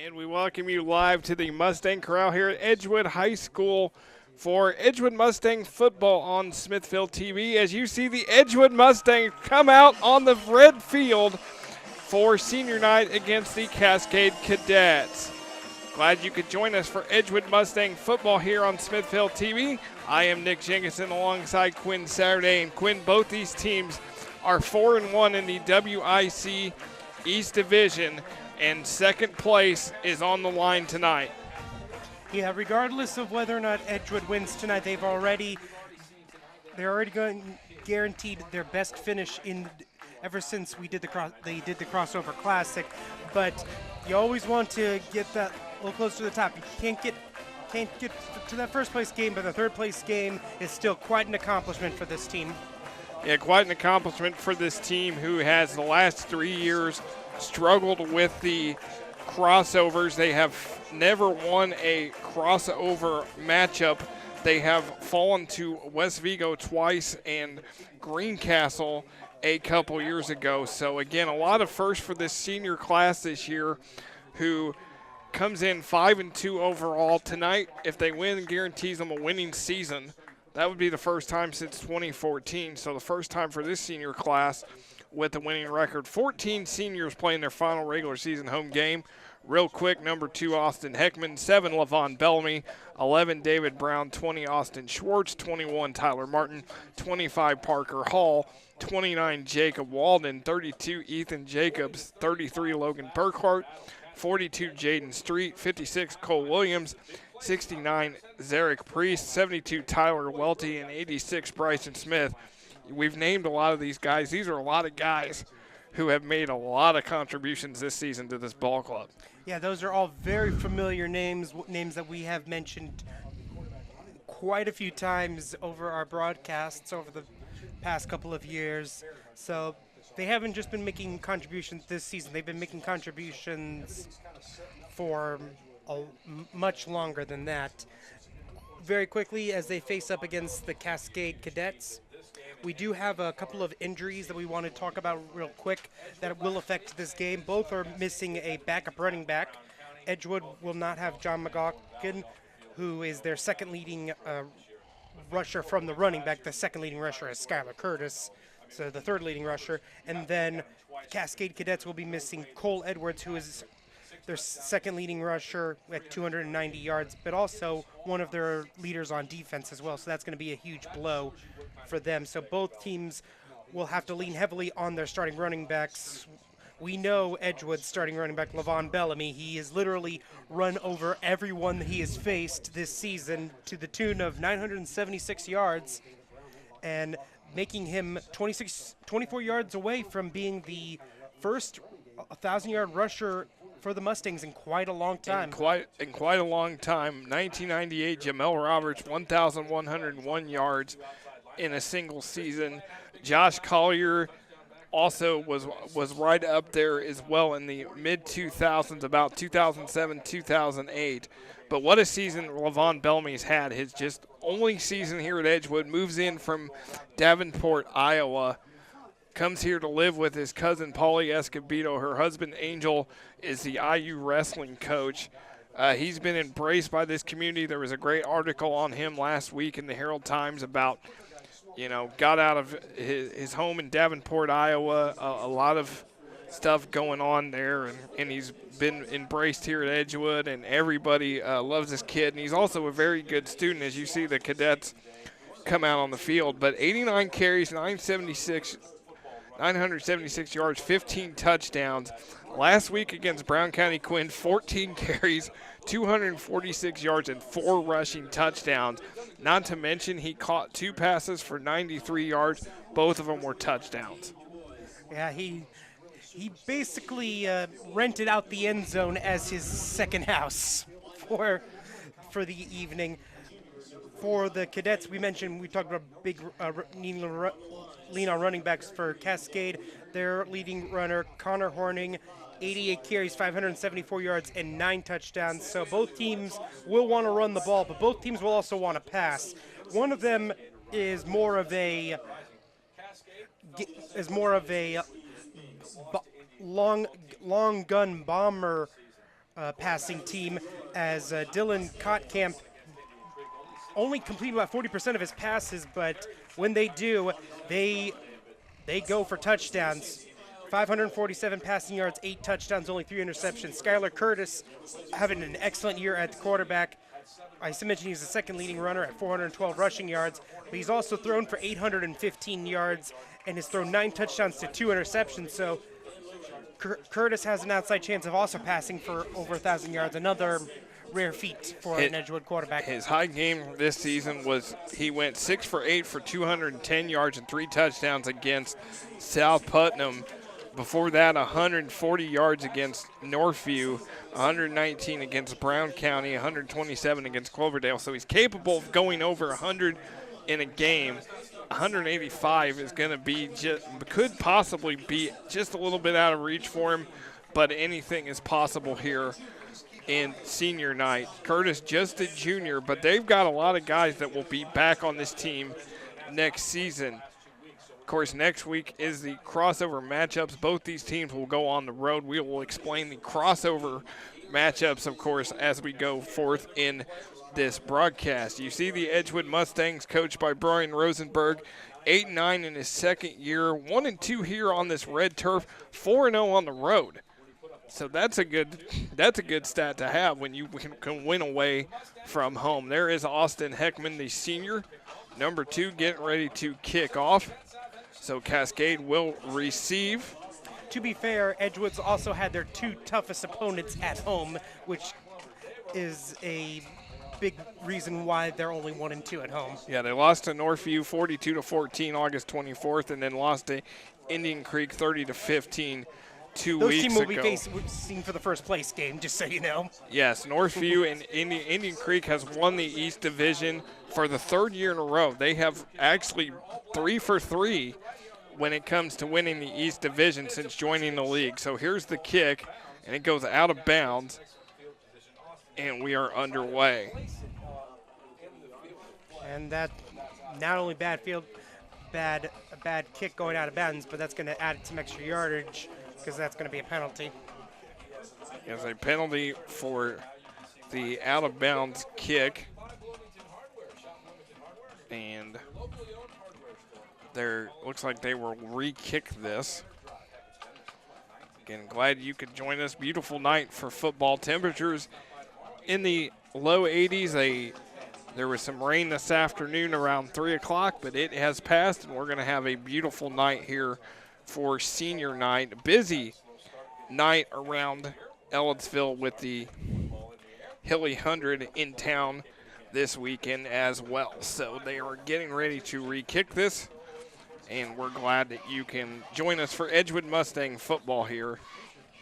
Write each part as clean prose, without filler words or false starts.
And we welcome you live to the Mustang Corral here at Edgewood High School for Edgewood Mustang football on Smithville TV. As you see the Edgewood Mustangs come out on the red field for senior night against the Cascade Cadets. Glad you could join us for Edgewood Mustang football here on Smithville TV. I am Nick Jenkinson alongside Quinn Saturday. And Quinn, both these teams are 4-1 in the WIC East Division, and second place is on the line tonight. Yeah, regardless of whether or not Edgewood wins tonight, they're already going guaranteed their best finish in ever since they did the crossover classic. But you always want to get that a little close to the top. You can't get to that first place game, but the third place game is still quite an accomplishment for this team. Yeah, quite an accomplishment for this team who has the last 3 years struggled with the crossovers. They have never won a crossover matchup. They have fallen to West Vigo twice and Greencastle a couple years ago. So again, a lot of firsts for this senior class this year, who comes in 5-2 overall. Tonight, if they win, guarantees them a winning season. That would be the first time since 2014. So the first time for this senior class with a winning record. 14 seniors playing their final regular season home game. Real quick, number 2, Austin Heckman, 7, Levon Bellamy, 11, David Brown, 20, Austin Schwartz, 21, Tyler Martin, 25, Parker Hall, 29, Jacob Walden, 32, Ethan Jacobs, 33, Logan Burkhart, 42, Jaden Street, 56, Cole Williams, 69, Zarek Priest, 72, Tyler Welty, and 86, Bryson Smith. We've named a lot of these guys. These are a lot of guys who have made a lot of contributions this season to this ball club. Yeah, those are all very familiar names that we have mentioned quite a few times over our broadcasts over the past couple of years. So they haven't just been making contributions this season. They've been making contributions for much longer than that. Very quickly, as they face up against the Cascade Cadets, we do have a couple of injuries that we want to talk about real quick that will affect this game. Both are missing a backup running back. Edgewood will not have John McGoughan, who is their second leading rusher from the running back. The second leading rusher is Skylar Curtis, so the third leading rusher. And then Cascade Cadets will be missing Cole Edwards, who is their second leading rusher at 290 yards, but also one of their leaders on defense as well. So that's going to be a huge blow for them. So both teams will have to lean heavily on their starting running backs. We know Edgewood's starting running back, Levon Bellamy. He has literally run over everyone that he has faced this season to the tune of 976 yards and making him 24 yards away from being the first 1,000-yard rusher for the Mustangs in quite a long time. In quite a long time. 1998, Jamel Roberts, 1,101 yards in a single season. Josh Collier also was right up there as well in the mid-2000s, about 2007, 2008. But what a season Levon Bellamy's had. His just only season here at Edgewood. Moves in from Davenport, Iowa. Comes here to live with his cousin, Paulie Escobedo. Her husband, Angel, is the IU wrestling coach. He's been embraced by this community. There was a great article on him last week in the Herald Times about, got out of his home in Davenport, Iowa. A lot of stuff going on there, and he's been embraced here at Edgewood, and everybody loves this kid. And he's also a very good student, as you see the cadets come out on the field. But 89 carries, 976 yards, 15 touchdowns. Last week against Brown County Quinn, 14 carries, 246 yards, and 4 rushing touchdowns. Not to mention he caught 2 passes for 93 yards. Both of them were touchdowns. Yeah, he basically rented out the end zone as his second house for the evening. For the Cadets, we talked about big lean on running backs for Cascade. Their leading runner, Connor Horning, 88 carries, 574 yards, and 9 touchdowns. So both teams will want to run the ball, but both teams will also want to pass. One of them is more of a long gun bomber passing team, as Dylan Kotkamp only completed about 40% of his passes, but when they do, they go for touchdowns. 547 passing yards, 8 touchdowns, only 3 interceptions. Skylar Curtis having an excellent year at the quarterback. I mentioned he's the second leading runner at 412 rushing yards, but he's also thrown for 815 yards and has thrown 9 touchdowns to 2 interceptions. So Curtis has an outside chance of also passing for over 1,000 yards, another rare feat for an Edgewood quarterback. His high game this season was he went 6 for 8 for 210 yards and 3 touchdowns against South Putnam. Before that, 140 yards against Northview, 119 against Brown County, 127 against Cloverdale. So he's capable of going over 100 in a game. 185 is going to be could possibly be just a little bit out of reach for him, but anything is possible here in senior night. Curtis just a junior, but they've got a lot of guys that will be back on this team next season. Of course, next week is the crossover matchups. Both these teams will go on the road. We will explain the crossover matchups, of course, as we go forth in this broadcast. You see the Edgewood Mustangs coached by Brian Rosenberg, 8-9 in his second year, 1-2 here on this red turf, 4-0 on the road. So that's a good stat to have when you can win away from home. There is Austin Heckman, the senior, number 2, getting ready to kick off. So Cascade will receive. To be fair, Edgewood's also had their 2 toughest opponents at home, which is a big reason why they're only 1-2 at home. Yeah, they lost to Northview 42-14 August 24th, and then lost to Indian Creek 30-15 2 weeks ago. Those teams will be facing for the first place game, just so you know. Yes, Northview and Indian Creek has won the East Division for the 3rd year in a row. They have actually 3 for 3 when it comes to winning the East Division since joining the league. So here's the kick, and it goes out of bounds, and we are underway. And that not only a bad kick going out of bounds, but that's going to add some extra yardage because that's going to be a penalty. There's a penalty for the out of bounds kick. And there looks like they will re-kick this. Again, glad you could join us. Beautiful night for football. Temperatures in the low 80s. There was some rain this afternoon around 3 o'clock, but it has passed, and we're going to have a beautiful night here for senior night. A busy night around Ellettsville with the Hilly 100 in town this weekend as well. So they are getting ready to re-kick this, and we're glad that you can join us for Edgewood Mustang football here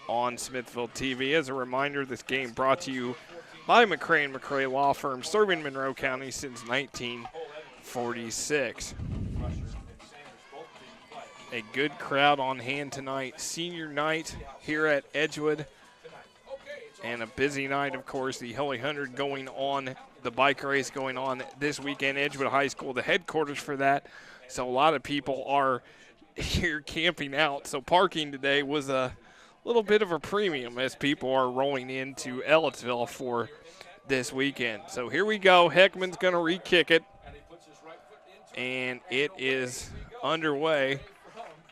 on Smithville TV. As a reminder, this game brought to you by McCray & McCray Law Firm, serving Monroe County since 1946. A good crowd on hand tonight, senior night here at Edgewood, and a busy night, of course, the Hilly 100 going on, the bike race going on this weekend. Edgewood High School, the headquarters for that, so a lot of people are here camping out. So parking today was a little bit of a premium as people are rolling into Ellettsville for this weekend. So here we go. Heckman's going to re-kick it, and it is underway.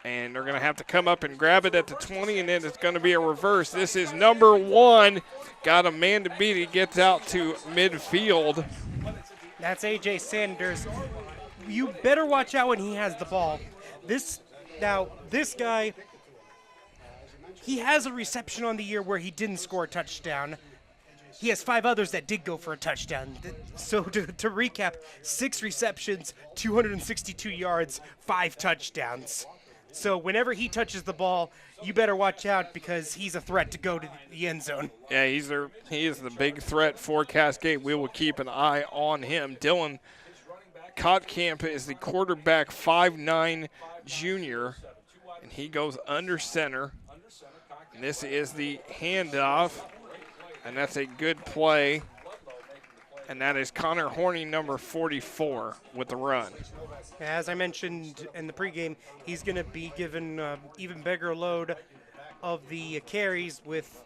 And they're going to have to come up and grab it at the 20, and then it's going to be a reverse. This is number 1. Got a man to beat. He gets out to midfield. That's A.J. Sanders. You better watch out when he has the ball. This guy, he has a reception on the year where he didn't score a touchdown. He has 5 others that did go for a touchdown. So to recap, 6 receptions, 262 yards, 5 touchdowns. So whenever he touches the ball, you better watch out because he's a threat to go to the end zone. Yeah, he is the big threat for Cascade. We will keep an eye on him. Dylan Kotkamp is the quarterback, 5'9" junior, and he goes under center. And this is the handoff, and that's a good play. And that is Connor Horning, number 44, with the run. As I mentioned in the pregame, he's going to be given even bigger load of the carries with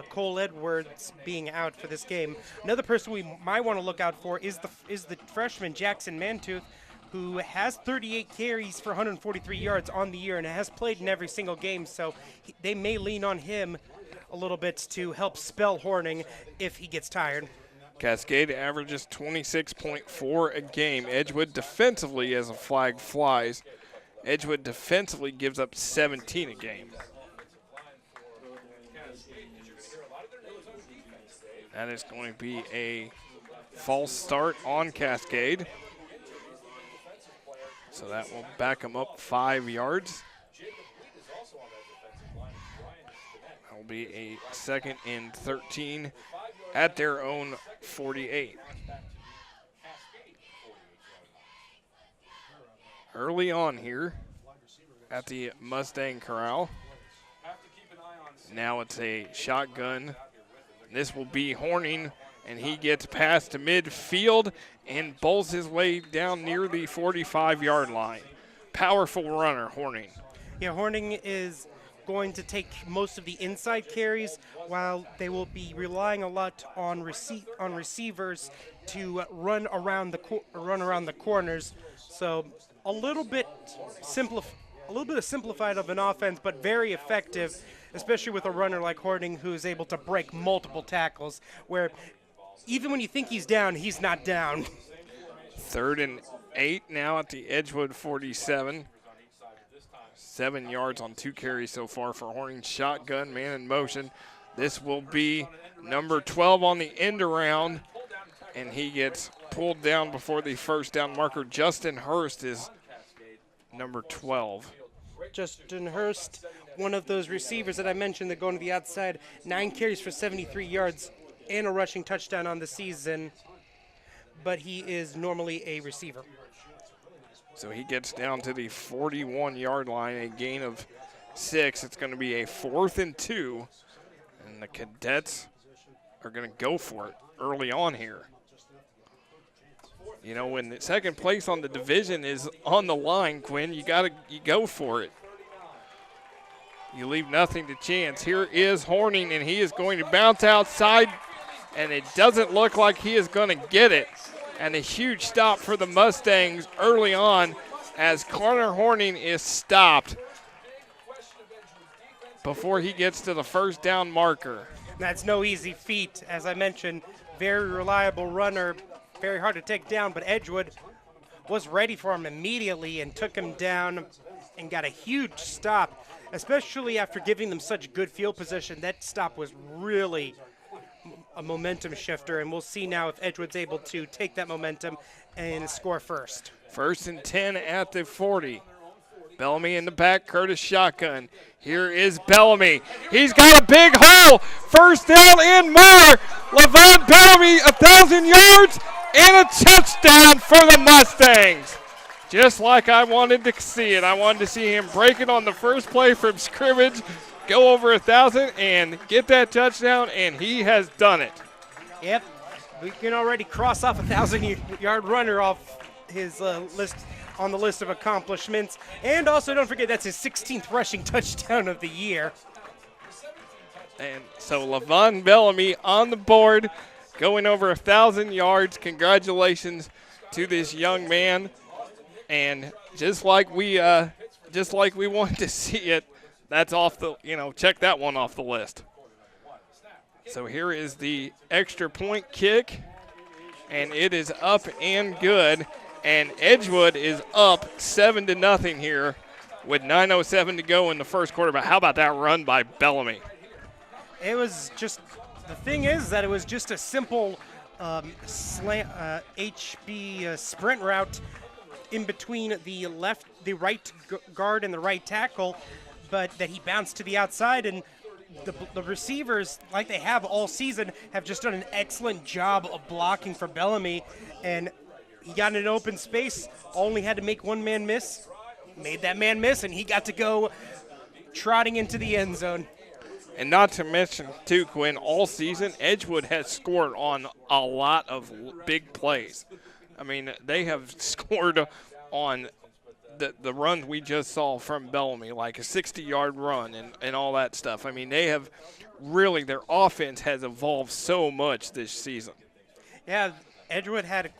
Cole Edwards being out for this game. Another person we might want to look out for is the freshman Jackson Mantooth, who has 38 carries for 143 yards on the year and has played in every single game. So they may lean on him a little bit to help spell Horning if he gets tired. Cascade averages 26.4 a game. Edgewood defensively, as a flag flies, Edgewood defensively gives up 17 a game. That is going to be a false start on Cascade. So that will back them up 5 yards. That will be a 2nd and 13 at their own 48. Early on here at the Mustang Corral. Now it's a shotgun. This will be Horning, and he gets past to midfield and bowls his way down near the 45-yard line. Powerful runner, Horning. Yeah, Horning is going to take most of the inside carries, while they will be relying a lot on receivers to run around the corners. So a little bit simplified of an offense, but very effective, especially with a runner like Horning who is able to break multiple tackles, where even when you think he's down, he's not down. 3rd and 8 now at the Edgewood 47. 7 yards on 2 carries so far for Horning. Shotgun, man in motion. This will be number 12 on the end around, and he gets pulled down before the first down marker. Justin Hurst is number 12. Justin Hurst, one of those receivers that I mentioned that go to the outside, 9 carries for 73 yards and a rushing touchdown on the season, but he is normally a receiver. So he gets down to the 41-yard line, a gain of 6. It's going to be a 4th and 2, and the Cadets are going to go for it early on here. You know, when the second place on the division is on the line, Quinn, you go for it. You leave nothing to chance. Here is Horning, and he is going to bounce outside, and it doesn't look like he is going to get it. And a huge stop for the Mustangs early on as Connor Horning is stopped before he gets to the first down marker. That's no easy feat. As I mentioned, very reliable runner, very hard to take down, but Edgewood was ready for him immediately and took him down and got a huge stop, especially after giving them such good field position. That stop was really a momentum shifter, and we'll see now if Edgewood's able to take that momentum and score first. 1st and 10 at the 40. Bellamy in the back, Curtis shotgun. Here is Bellamy. He's got a big hole. First down and more. Levon Bellamy, 1,000 yards and a touchdown for the Mustangs. Just like I wanted to see it. I wanted to see him break it on the first play from scrimmage, go over 1,000 and get that touchdown, and he has done it. Yep, we can already cross off 1,000-yard runner off his list on the list of accomplishments. And also, don't forget, that's his 16th rushing touchdown of the year. And so Levon Bellamy on the board, going over 1,000 yards. Congratulations to this young man. And just like we wanted to see it, that's off the, check that one off the list. So here is the extra point kick, and it is up and good. And Edgewood is up 7-0 here with 9:07 to go in the first quarter. But how about that run by Bellamy? It was just, the thing is that it was just a simple HB sprint route in between the right guard and the right tackle, but that he bounced to the outside, and the receivers, like they have all season, have just done an excellent job of blocking for Bellamy, and he got in an open space, only had to make one man miss, made that man miss, and he got to go trotting into the end zone. And not to mention, too, Quinn, all season, Edgewood has scored on a lot of big plays. I mean, they have scored on the run we just saw from Bellamy, like a 60-yard run and all that stuff. I mean, they have really their offense has evolved so much this season. Yeah, Edgewood had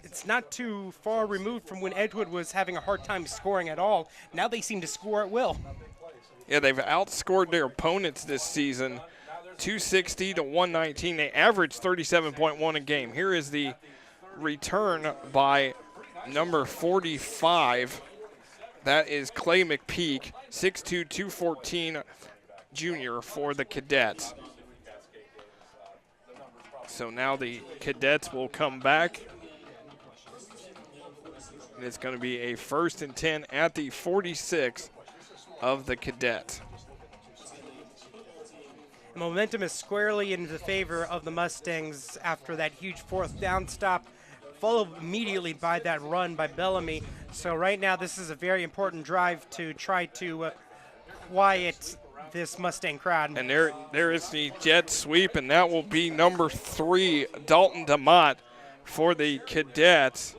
it's not too far removed from when Edgewood was having a hard time scoring at all. Now they seem to score at will. Yeah, they've outscored their opponents this season 260 to 119. They average 37.1 a game. Here is the return by number 45. That is Clay McPeak, 6'2", 214 junior for the Cadets. So now the Cadets will come back. And it's going to be a 1st and 10 at the 46 of the Cadets. Momentum is squarely in the favor of the Mustangs after that huge 4th down stop, followed immediately by that run by Bellamy. So right now this is a very important drive to try to quiet this Mustang crowd. And there is the jet sweep, and that will be number 3, Dalton DeMott for the Cadets.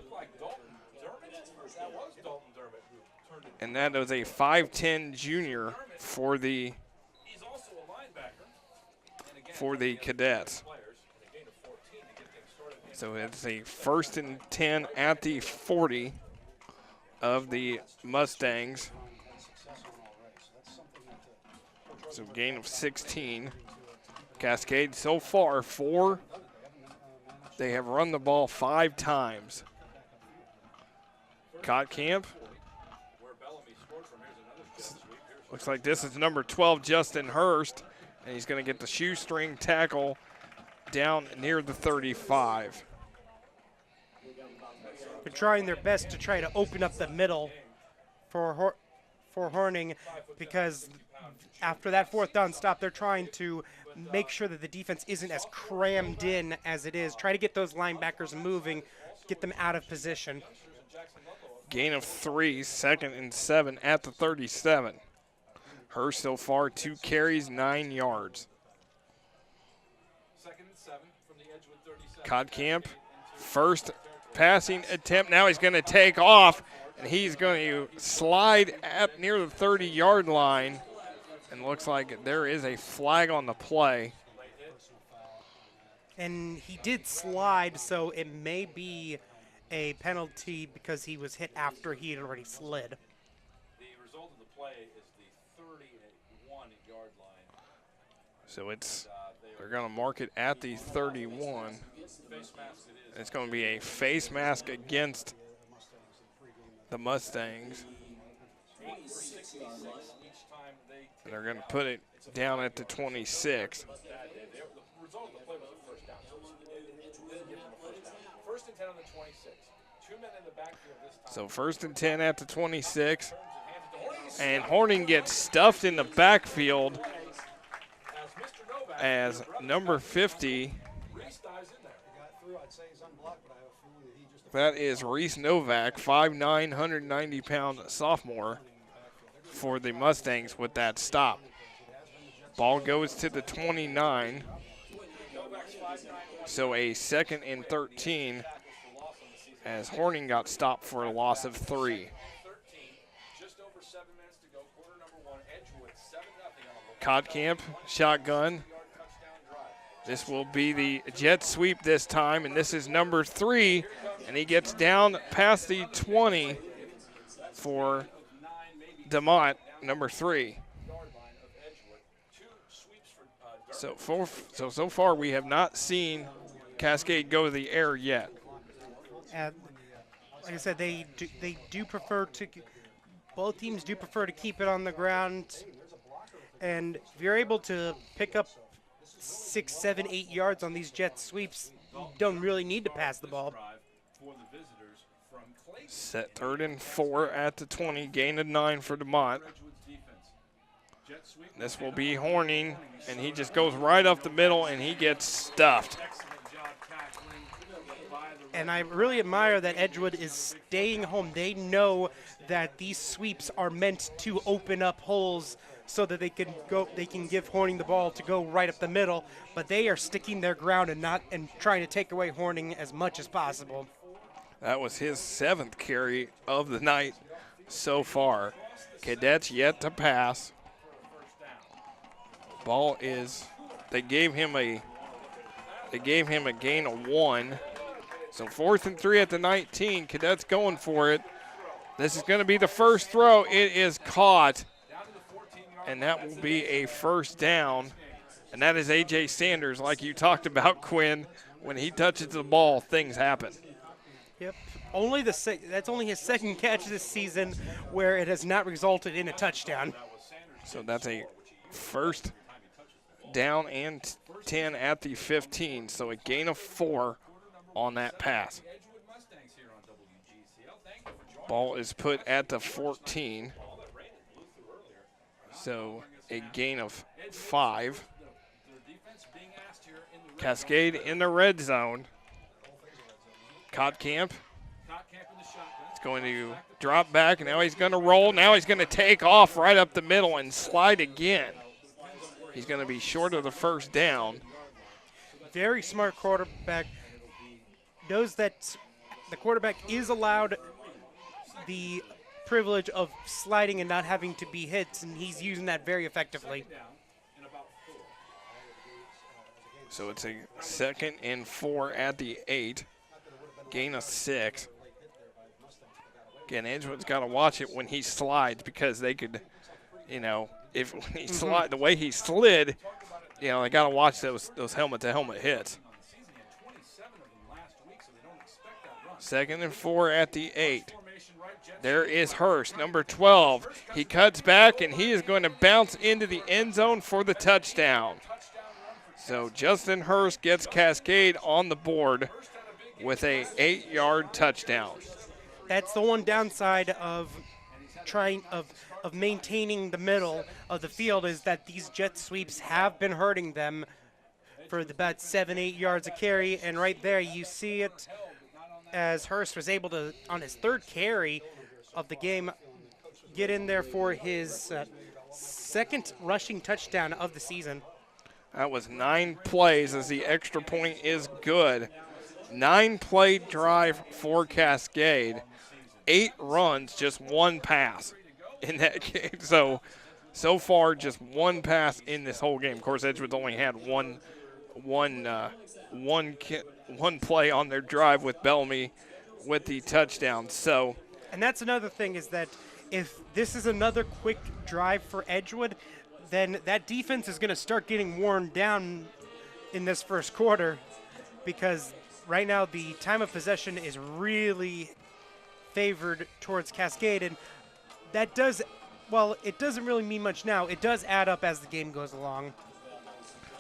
And that is a 5'10 junior for the Cadets. So it's a 1st and 10 at the 40 of the Mustangs. So gain of 16. Cascade so far 4. They have run the ball 5 times. Camp. Looks like this is number 12, Justin Hurst, and he's going to get the shoestring tackle down near the 35. They're trying their best to try to open up the middle for Horning, because after that 4th down stop, they're trying to make sure that the defense isn't as crammed in as it is. Try to get those linebackers moving, get them out of position. Gain of 3, 2nd and 7 at the 37. Hurst so far 2 carries, 9 yards. Camp, first passing attempt. Now he's going to take off, and he's going to slide at near the 30-yard line. And looks like there is a flag on the play. And he did slide, so it may be a penalty because he was hit after he had already slid. The result of the play is the 31-yard line. So they're going to mark it at the 31. It's going to be a face mask against the Mustangs. And they're going to put it down at the 26. So 1st and 10 at the 26. And Horning gets stuffed in the backfield as number 50. That is Reese Novak, 5'9", 190-pound sophomore for the Mustangs with that stop. Ball goes to the 29. So a 2nd and 13 as Horning got stopped for a loss of 3. Camp, shotgun. This will be the jet sweep this time, and this is number 3, and he gets down past the 20 for DeMott, number 3. So far we have not seen Cascade go to the air yet. Like I said, they do prefer to. Both teams do prefer to keep it on the ground, and if you're able to pick up 6, 7, 8 yards on these jet sweeps, you don't really need to pass the ball. Set 3rd and 4 at the 20, gain of 9 for DeMott. This will be Horning, and he just goes right up the middle, and he gets stuffed. And I really admire that Edgewood is staying home. They know that these sweeps are meant to open up holes so that they can give Horning the ball to go right up the middle, but they are sticking their ground and trying to take away Horning as much as possible. That was his 7th carry of the night so far. Cadets yet to pass. Ball is, they gave him a gain of 1. So 4th and 3 at the 19. Cadets going for it. This is going to be the first throw. It is caught, and that will be a first down. And that is A.J. Sanders, like you talked about, Quinn. When he touches the ball, things happen. Yep. That's only his second catch this season where it has not resulted in a touchdown. So that's a first down and 10 at the 15. So a gain of 4 on that pass. Ball is put at the 14. So a gain of 5. Cascade in the red zone. Cotcamp. It's going to drop back, and now he's going to roll. Now he's going to take off right up the middle and slide again. He's going to be short of the first down. Very smart quarterback. Knows that the quarterback is allowed the privilege of sliding and not having to be hit, and he's using that very effectively. So it's a 2nd and 4 at the 8. Gain of 6. Again, Edgewood's got to watch it when he slides because they could, if when he slide the way he slid, they got to watch those helmet-to-helmet hits. 2nd and 4 at the 8. There is Hurst, number 12. He cuts back, and he is going to bounce into the end zone for the touchdown. So Justin Hurst gets Cascade on the board with a 8-yard touchdown. That's the one downside of maintaining the middle of the field is that these jet sweeps have been hurting them for about 7-8 yards a carry, and right there you see it as Hurst was able to, on his 3rd carry of the game, get in there for his 2nd rushing touchdown of the season. That was 9 plays as the extra point is good. 9-play drive for Cascade. 8 runs, just 1 pass in that game. So far, just 1 pass in this whole game. Of course, Edgewood's only had one play on their drive with Bellamy with the touchdown. So, and that's another thing is that if this is another quick drive for Edgewood, then that defense is going to start getting worn down in this first quarter because right now the time of possession is really favored towards Cascade, and that does, well, it doesn't really mean much now. It does add up as the game goes along.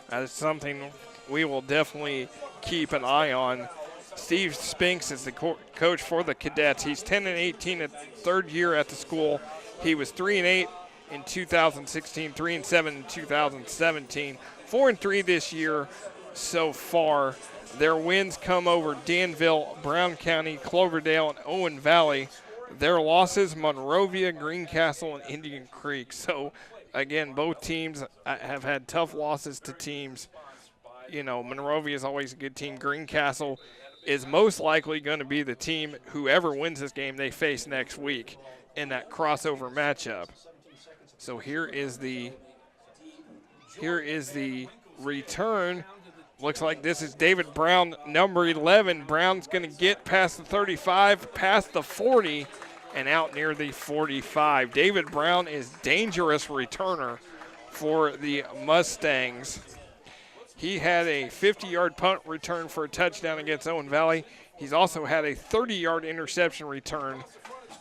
That is something we will definitely keep an eye on. Steve Spinks is the coach for the Cadets. He's 10-18 at 3rd year at the school. He was 3-8 in 2016, 3-7 in 2017, 4-3 this year so far. Their wins come over Danville, Brown County, Cloverdale, and Owen Valley. Their losses, Monrovia, Greencastle, and Indian Creek. So, again, both teams have had tough losses to teams. Monrovia is always a good team. Greencastle is most likely going to be the team, whoever wins this game, they face next week in that crossover matchup. So here is the return. Looks like this is David Brown, number 11. Brown's going to get past the 35, past the 40, and out near the 45. David Brown is dangerous returner for the Mustangs. He had a 50-yard punt return for a touchdown against Owen Valley. He's also had a 30-yard interception return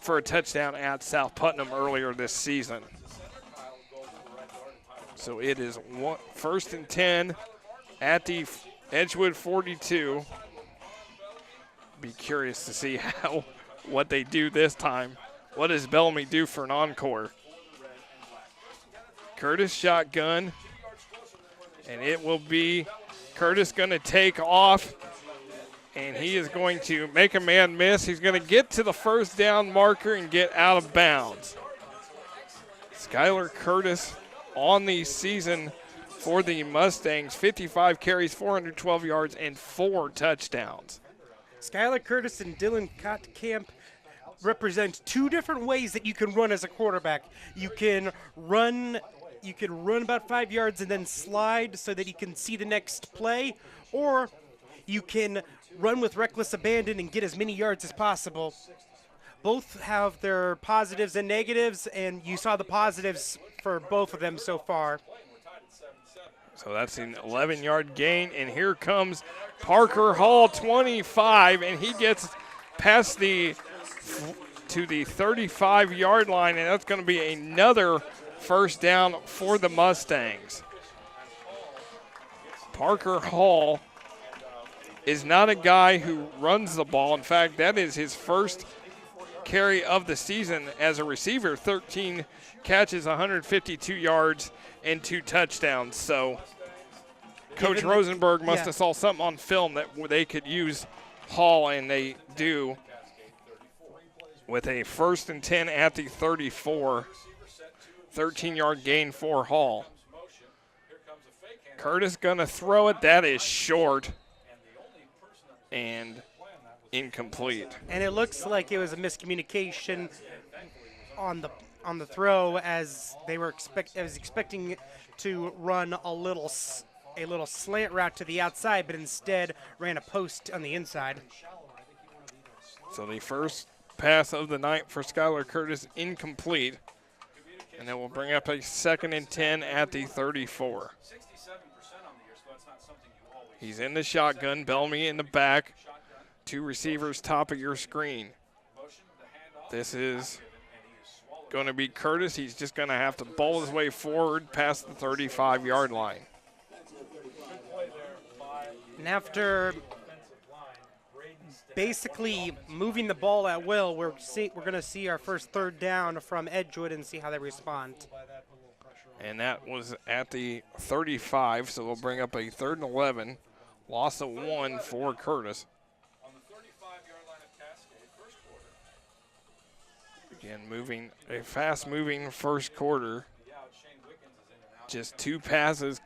for a touchdown at South Putnam earlier this season. So it is 1st and 10 at the Edgewood 42. Be curious to see what they do this time. What does Bellamy do for an encore? Curtis shotgun, and it will be Curtis going to take off, and he is going to make a man miss. He's going to get to the first down marker and get out of bounds. Skylar Curtis on the season for the Mustangs, 55 carries, 412 yards, and 4 touchdowns. Skylar Curtis and Dylan Cotcamp represent 2 different ways that you can run as a quarterback. You can run you could run about 5 yards and then slide so that you can see the next play, or you can run with reckless abandon and get as many yards as possible. Both have their positives and negatives, and you saw the positives for both of them so far. So that's an 11-yard gain, and here comes Parker Hall, 25, and he gets past to the 35-yard line, and that's going to be another first down for the Mustangs. Parker Hall is not a guy who runs the ball. In fact, that is his first carry of the season as a receiver. 13 catches, 152 yards, and 2 touchdowns. So Coach Rosenberg must have saw something on film that they could use Hall, and they do, with a 1st and 10 at the 34. 13-yard gain for Hall. Curtis gonna throw it. That is short and incomplete. And it looks like it was a miscommunication on the throw, as they were expecting to run a little slant route to the outside, but instead ran a post on the inside. So the first pass of the night for Skylar Curtis incomplete. And then we'll bring up a 2nd and 10 at the 34. He's in the shotgun. Bellamy in the back. 2 receivers top of your screen. This is going to be Curtis. He's just going to have to bowl his way forward past the 35-yard line. And after basically moving the ball at will, we're going to see our first 3rd down from Edgewood and see how they respond. And that was at the 35, so we'll bring up a 3rd and 11. Loss of 1 for Curtis. On the 35-yard line of Cascade, first quarter. Again, moving a fast-moving first quarter. Just 2 passes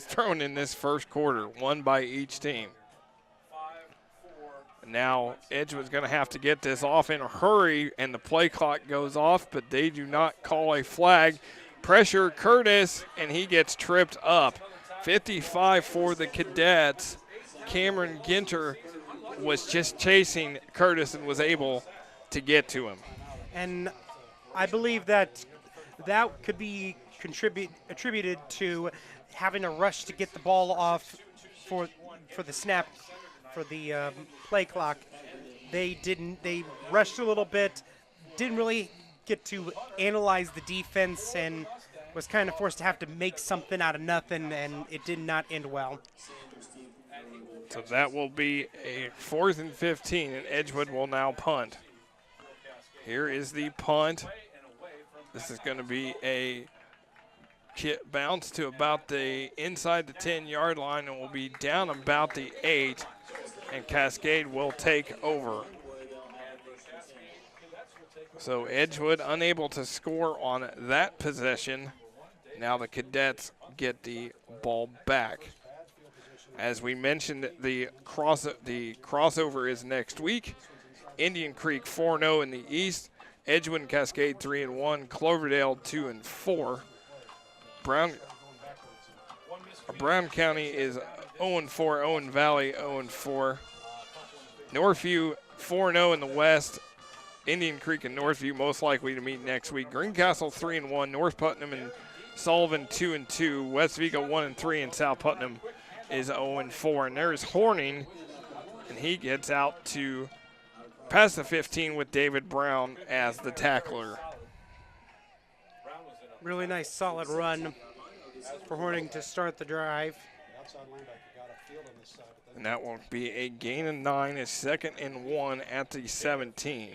thrown in this first quarter, 1 by each team. Now Edgewood's going to have to get this off in a hurry, and the play clock goes off, but they do not call a flag. Pressure Curtis, and he gets tripped up. 55 for the Cadets. Cameron Ginter was just chasing Curtis and was able to get to him. And I believe that could be attributed to having a rush to get the ball off for the snap, for the play clock. They rushed a little bit, didn't really get to analyze the defense, and was kind of forced to have to make something out of nothing, and it did not end well. So that will be a 4th and 15, and Edgewood will now punt. Here is the punt. This is going to be a bounce to about the inside the 10-yard line, and will be down about the 8, and Cascade will take over. So Edgewood unable to score on that possession. Now the Cadets get the ball back. As we mentioned, the crossover is next week. Indian Creek 4-0 in the East. Edgewood and Cascade 3-1. Cloverdale 2-4. Brown County is 0-4. Owen Valley 0-4. Northview 4-0 in the West. Indian Creek and Northview most likely to meet next week. Greencastle 3-1. North Putnam and Sullivan 2-2. West Vigo 1-3, and South Putnam is 0-4. And there's Horning, and he gets out to past the 15 with David Brown as the tackler. Really nice solid run for Horning to start the drive. And that will be a gain of 9, a 2nd and 1 at the 17.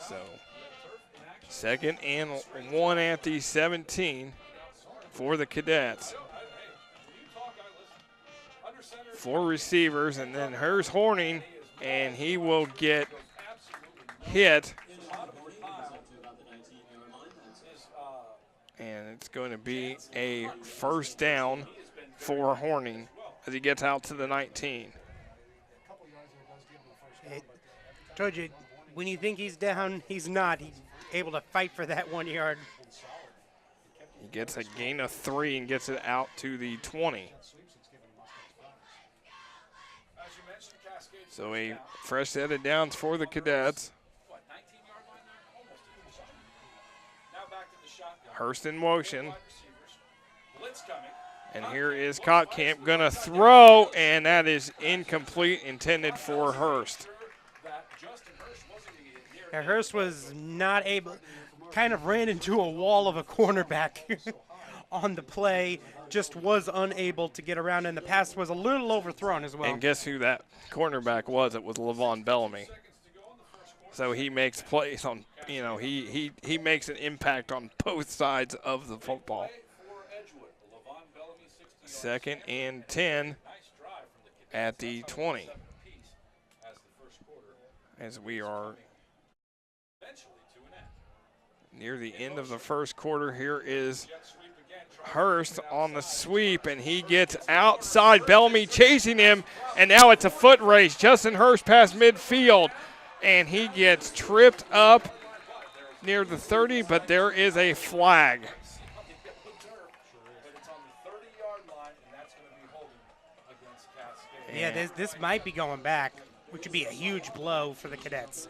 So 2nd and 1 at the 17 for the Cadets. 4 receivers, and then here's Horning, and he will get hit. And it's going to be a first down for Horning as he gets out to the 19. Told you, when you think he's down, he's not. He's able to fight for that 1 yard. He gets a gain of 3 and gets it out to the 20. So a fresh set of downs for the Cadets. Hurst in motion. And here is Cotcamp going to throw, and that is incomplete, intended for Hurst. Yeah, Hurst was not able, kind of ran into a wall of a cornerback on the play, just was unable to get around, and the pass was a little overthrown as well. And guess who that cornerback was? It was Levon Bellamy. So he makes plays on, he makes an impact on both sides of the football. 2nd and 10 at the 20. As we are near the end of the first quarter, here is Hurst on the sweep, and he gets outside. Bellamy chasing him, and now it's a foot race. Justin Hurst past midfield, and he gets tripped up near the 30, but there is a flag. Yeah, this might be going back, which would be a huge blow for the Cadets.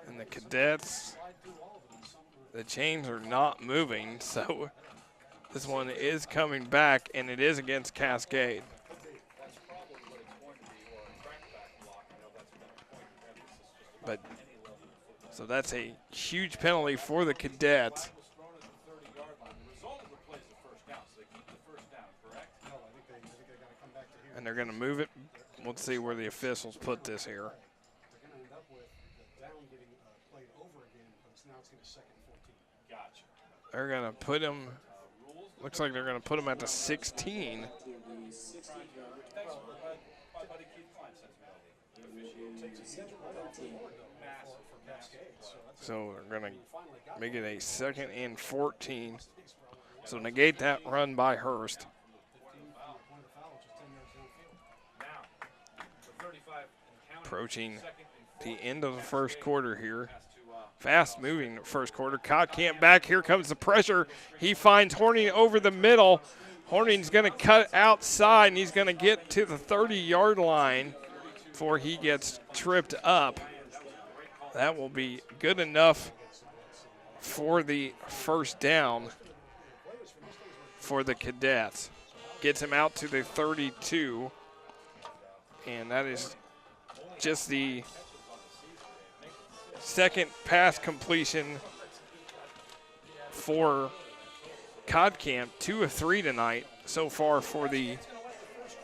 And the Cadets, the chains are not moving, so this one is coming back, and it is against Cascade. But so that's a huge penalty for the Cadets. And they're going to move it. Let's see where the officials put this here. They're going to put him, looks like they're going to put him at the 16. So they're going to make it a 2nd and 14. So negate that run by Hurst. Approaching the end of the first quarter here. Fast moving first quarter. Cotcamp back. Here comes the pressure. He finds Horning over the middle. Horning's going to cut outside, and he's going to get to the 30-yard line before he gets tripped up. That will be good enough for the first down for the Cadets. Gets him out to the 32, and that is just the second pass completion for Cotcamp. 2 of 3 tonight so far for the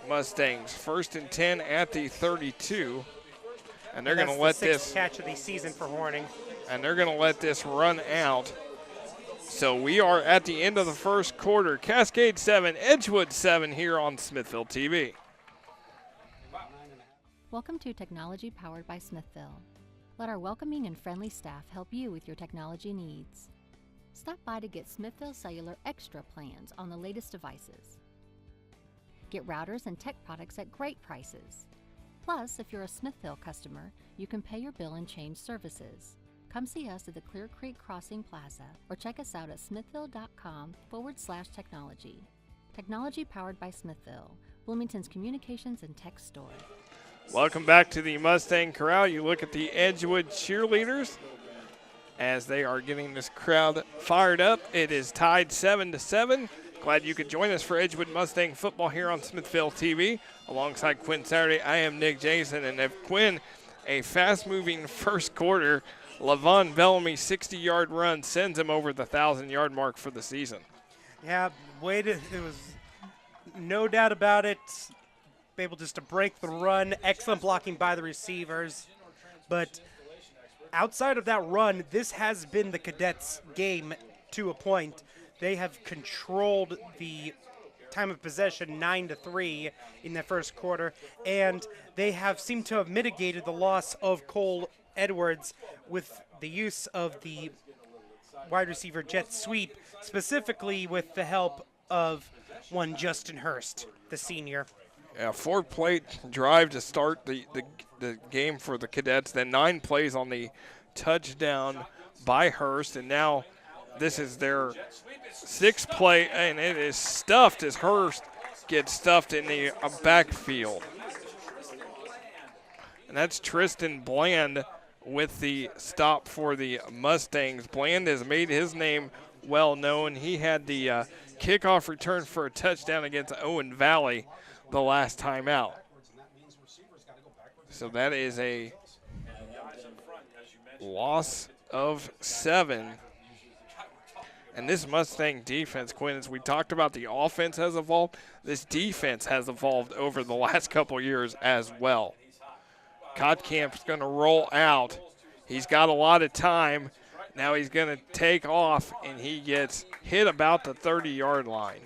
Mustangs. 1st and 10 at the 32. And they're going to let this catch of the season for Horning. And they're going to let this run out. So we are at the end of the first quarter. Cascade 7, Edgewood 7 here on Smithville TV. Welcome to Technology Powered by Smithville. Let our welcoming and friendly staff help you with your technology needs. Stop by to get Smithville Cellular Extra plans on the latest devices. Get routers and tech products at great prices. Plus, if you're a Smithville customer, you can pay your bill and change services. Come see us at the Clear Creek Crossing Plaza or check us out at smithville.com/technology. Technology Powered by Smithville, Bloomington's communications and tech store. Welcome back to the Mustang Corral. You look at the Edgewood cheerleaders as they are getting this crowd fired up. It is tied 7-7. Glad you could join us for Edgewood Mustang football here on Smithville TV. Alongside Quinn Saturday, I am Nick Jason. And if Quinn, a fast-moving first quarter, Levon Bellamy 60-yard run sends him over the 1,000-yard mark for the season. Yeah, it was no doubt about it. Able just to break the run. Excellent blocking by the receivers. But outside of that run, this has been the Cadets' game to a point. They have controlled the time of possession 9-3 in the first quarter, and they have seemed to have mitigated the loss of Cole Edwards with the use of the wide receiver jet sweep, specifically with the help of one Justin Hurst, the senior. A 4-play drive to start the game for the Cadets, then 9 plays on the touchdown by Hurst, and now this is their 6th play, and it is stuffed as Hurst gets stuffed in the backfield. And that's Tristan Bland with the stop for the Mustangs. Bland has made his name well known. He had the kickoff return for a touchdown against Owen Valley the last time out. So that is a loss of 7. And this Mustang defense, Quinn, as we talked about, the offense has evolved. This defense has evolved over the last couple years as well. Kottkamp's going to roll out. He's got a lot of time. Now he's going to take off, and he gets hit about the 30-yard line.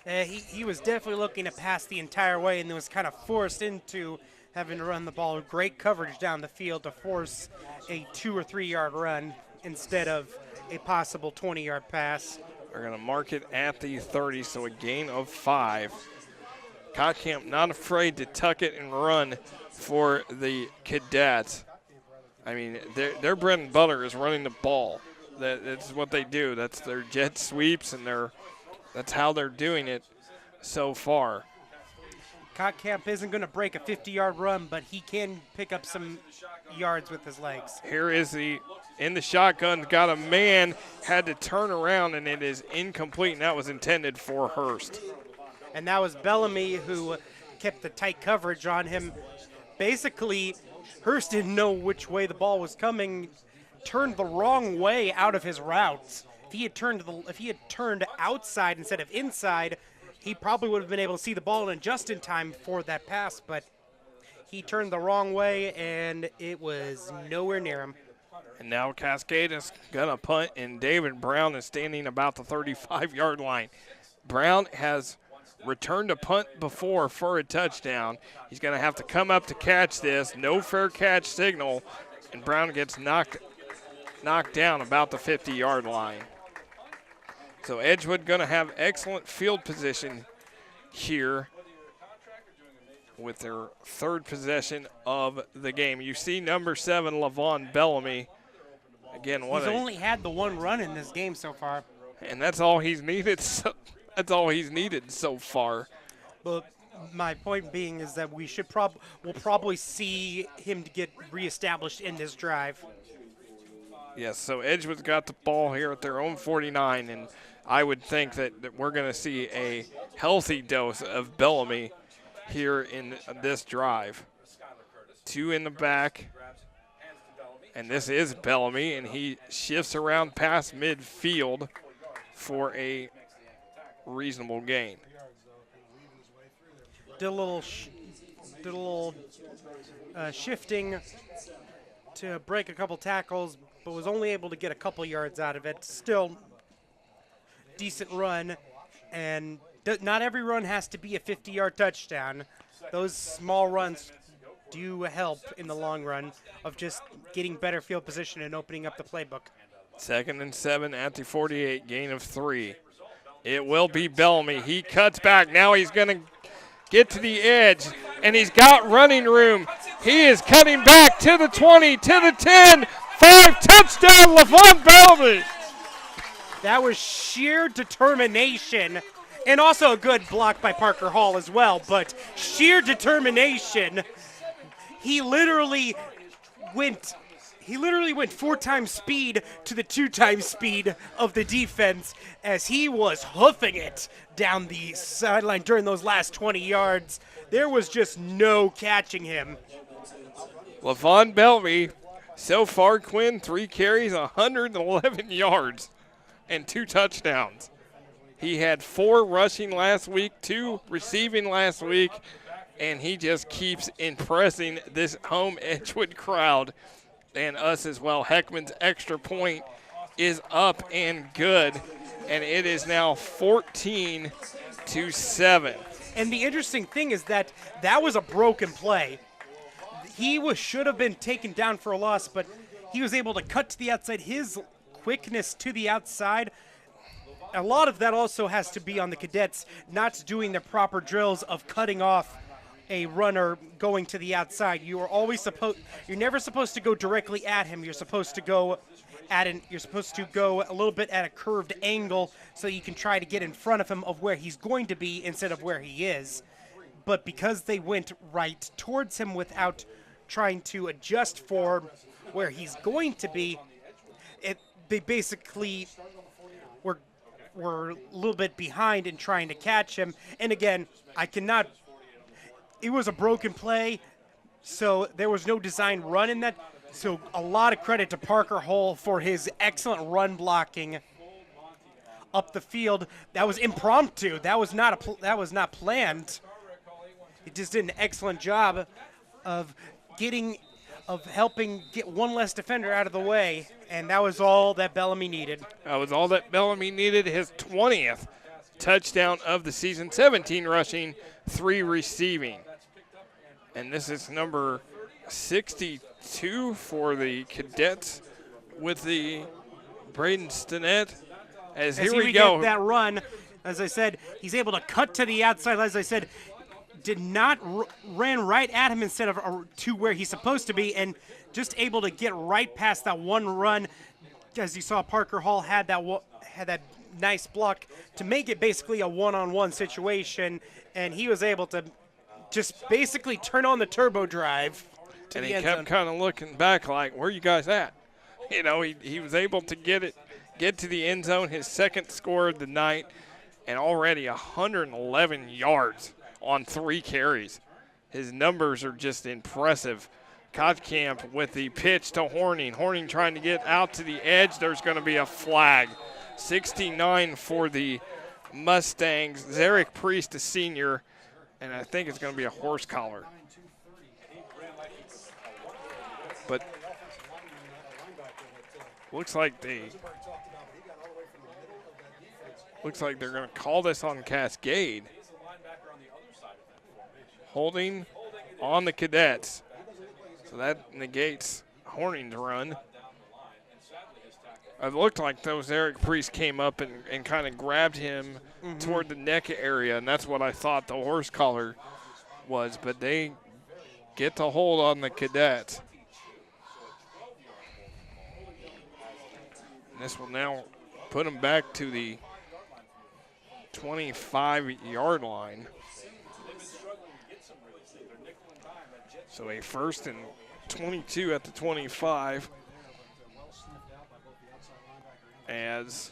He was definitely looking to pass the entire way and then was kind of forced into having to run the ball. Great coverage down the field to force a 2 or 3 yard run instead of a possible 20-yard pass. They're going to mark it at the 30, so a gain of 5. Kottkamp not afraid to tuck it and run for the Cadets. I mean, their bread and butter is running the ball. That's what they do. That's their jet sweeps, and that's how they're doing it so far. Kottkamp isn't going to break a 50-yard run, but he can pick up some yards with his legs. Here is in the shotgun, got a man, had to turn around, and it is incomplete, and that was intended for Hurst. And that was Bellamy who kept the tight coverage on him. Basically, Hurst didn't know which way the ball was coming, turned the wrong way out of his routes. If he had turned outside instead of inside, he probably would have been able to see the ball and adjust in time for that pass, but he turned the wrong way, and it was nowhere near him. And now Cascade is going to punt, and David Brown is standing about the 35-yard line. Brown has returned a punt before for a touchdown. He's going to have to come up to catch this. No fair catch signal, and Brown gets knocked down about the 50-yard line. So Edgewood going to have excellent field position here with their 3rd possession of the game. You see number 7, Levon Bellamy. Again, he's only had the 1 run in this game so far. And that's all he's needed. That's all he's needed so far. But my point being is that we'll probably see him get reestablished in this drive. Yes, so Edgewood's got the ball here at their own 49, and I would think that we're going to see a healthy dose of Bellamy here in this drive. 2 in the back, and this is Bellamy, and he shifts around past midfield for a reasonable gain. Did a little shifting to break a couple tackles, but was only able to get a couple yards out of it. Still decent run, and not every run has to be a 50-yard touchdown. Those small runs do help in the long run of just getting better field position and opening up the playbook. 2nd and 7 at the 48, gain of 3. It will be Bellamy. He cuts back. Now he's going to get to the edge, and he's got running room. He is cutting back to the 20, to the 10. 5, touchdown, Levon Bellamy. That was sheer determination, and also a good block by Parker Hall as well, but sheer determination. He literally went 4 times speed to the 2 times speed of the defense as he was hoofing it down the sideline during those last 20 yards. There was just no catching him. Levon Bellamy, so far, Quinn, 3 carries, 111 yards, and 2 touchdowns. He had 4 rushing last week, 2 receiving last week, and he just keeps impressing this home Edgewood crowd and us as well. Heckman's extra point is up and good, and it is now 14-7. And the interesting thing is that was a broken play. He should have been taken down for a loss, but he was able to cut to the outside. His quickness to the outside a lot of that also has to be on the cadets not doing the proper drills of cutting off a runner going to the outside. You're never supposed to go directly at him. You're supposed to go a little bit at a curved angle so you can try to get in front of him of where he's going to be instead of where he is. But because they went right towards him without trying to adjust for where he's going to be, they basically were a little bit behind in trying to catch him. And again, it was a broken play, so there was no design run in that. So a lot of credit to Parker Hull for his excellent run blocking up the field. That was impromptu. That was not planned. He just did an excellent job of helping get one less defender out of the way, and that was all that Bellamy needed. That was all that Bellamy needed. His 20th touchdown of the season, 17 rushing, 3 receiving. And this is number 62 for the Cadets with the Braden Stinnett. As here we go. Get that run, as I said, he's able to cut to the outside. As I said, did not ran right at him instead of to where he's supposed to be, and just able to get right past that one run. As you saw, Parker Hall had that nice block to make it basically a one-on-one situation, and he was able to just basically turn on the turbo drive. And he kept kind of looking back like, where you guys at? You know, he was able to get to the end zone, his second score of the night, and already 111 yards on 3 carries. His numbers are just impressive. Kottkamp with the pitch to Horning. Horning trying to get out to the edge. There's going to be a flag. 69 for the Mustangs. Zarek Priest, a senior, and I think it's going to be a horse collar. But looks like they're going to call this on Cascade. Holding on the Cadets. So that negates Horning's run. It looked like those Eric Priest came up and kind of grabbed him toward the neck area, and that's what I thought the horse collar was. But they get the hold on the Cadets. And this will now put them back to the 25-yard line. So a 1st and 22 at the 25 as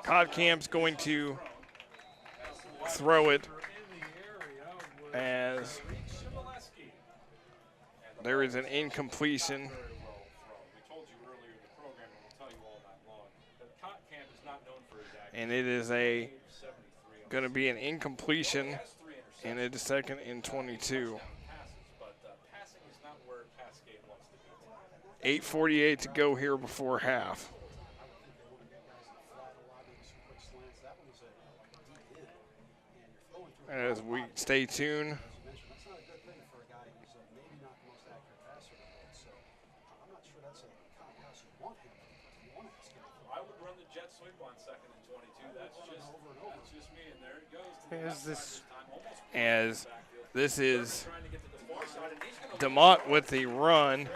Kottkamp's going to throw it as there is an incompletion. And it is going to be an incompletion. And it is 2nd and 22. 8:48 to go here before half. As we stay tuned. I would run the jet sweep on 2nd and 22. That's just me, and there it goes. There's this. As this is DeMott with the run.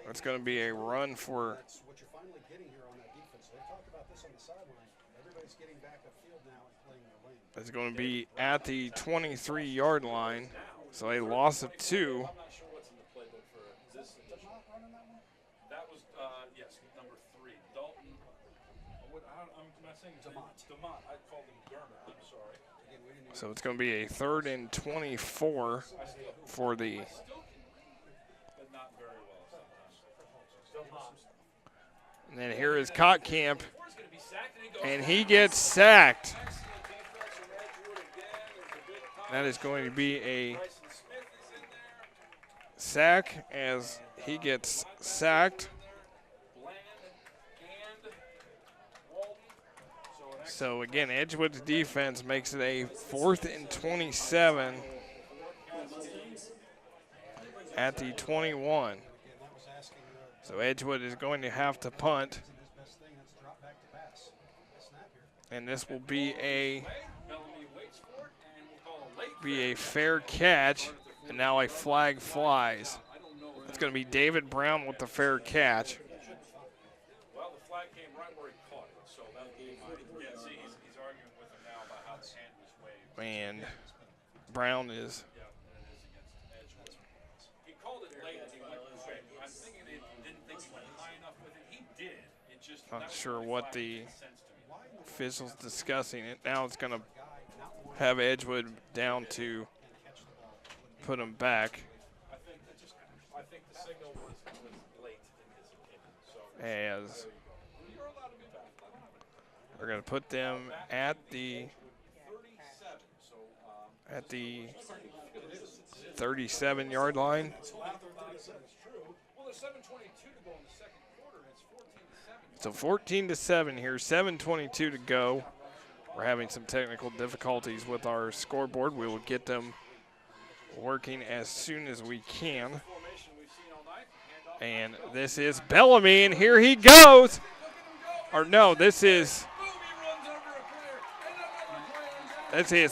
It's going to be a run for. It's going to be at the 23-yard line, so a loss of 2. So it's going to be a 3rd and 24 for the. And then here is Kottkamp, and he gets sacked. That is going to be a sack as he gets sacked. So again, Edgewood's defense makes it a 4th and 27. at the 21. So Edgewood is going to have to punt. And this will be a fair catch. And now a flag flies. It's going to be David Brown with the fair catch. Well, the flag came right where he caught it, so that gave see, he's arguing with him now about how the hand was waved. And Brown is. Yeah, it is against Edgewood. He called it late and he went quick. I'm thinking he didn't think he went high enough with it. He did. It just Not that sure was what really the sense to me. officials discussing it. Now it's going to have Edgewood down to put him back. I think the signal was late in his opinion. So As you're allowed to be back. we're going to put them at the 37-yard line. Well, there's 7:22 to go in the second quarter, and it's 14-7. So 14-7 here, 7:22 to go. We're having some technical difficulties with our scoreboard. We will get them working as soon as we can. Formation we've seen all night. And this is Bellamy, and here he goes. Or no, this is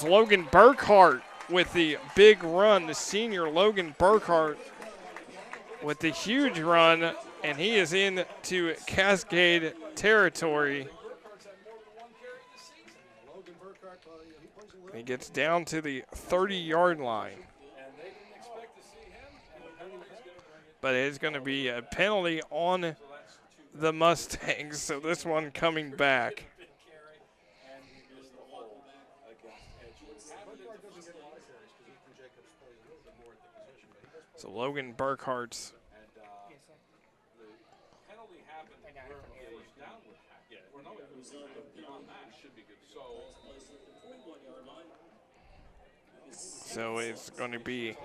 Logan Burkhart with the big run, the senior Logan Burkhart with the huge run, and he is into Cascade territory. He gets down to the 30-yard line. But it's going to be a penalty on the Mustangs, so this one coming back. So Logan Burkhart's so it's going to be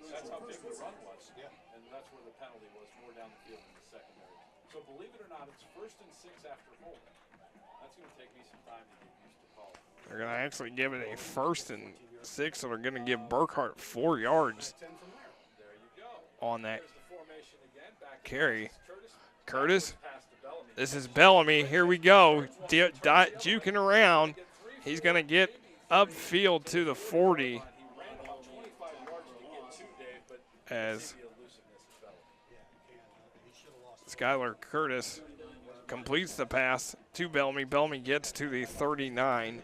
That's how big the run was, and that's where the penalty was, more down the field in the secondary. So believe it or not, it's 1st and 6 after holding. That's going to take me some time to get used to calling. They're going to actually give it a 1st and 6, so they're going to give Burkhart 4 yards on that carry. Curtis, this is Bellamy. Here we go. Juking around. He's going to get upfield to the 40. As Skylar Curtis completes the pass to Bellamy. Bellamy gets to the 39.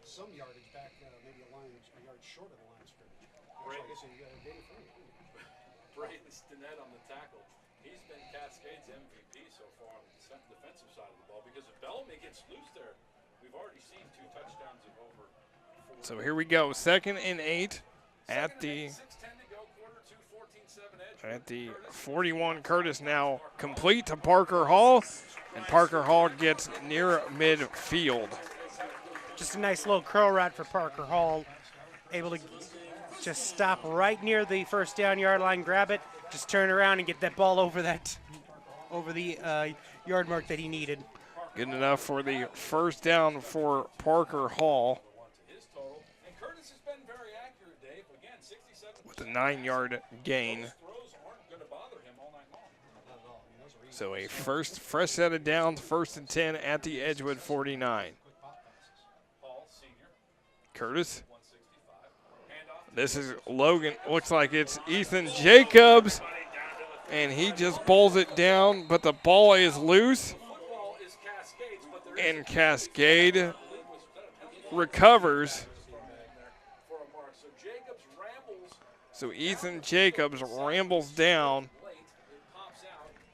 Some yardage back, maybe a yard short of the line of scrimmage. Braden Stinnett on the tackle. He's been Cascade's MVP so far on the defensive side of the ball because if Bellamy gets loose there, we've already seen 2 touchdowns of over 4. So here we go, 2nd and 8 at the 41. Curtis now complete to Parker Hall, and Parker Hall gets near midfield. Just a nice little curl route for Parker Hall. Able to just stop right near the 1st down yard line, grab it, just turn around and get that ball over the yard mark that he needed. Good enough for the 1st down for Parker Hall. With a 9-yard gain. So a fresh set of downs, 1st and 10 at the Edgewood 49. Curtis. This is Logan. Looks like it's Ethan Jacobs. And he just bowls it down, but the ball is loose. And Cascade recovers. So Ethan Jacobs rambles down,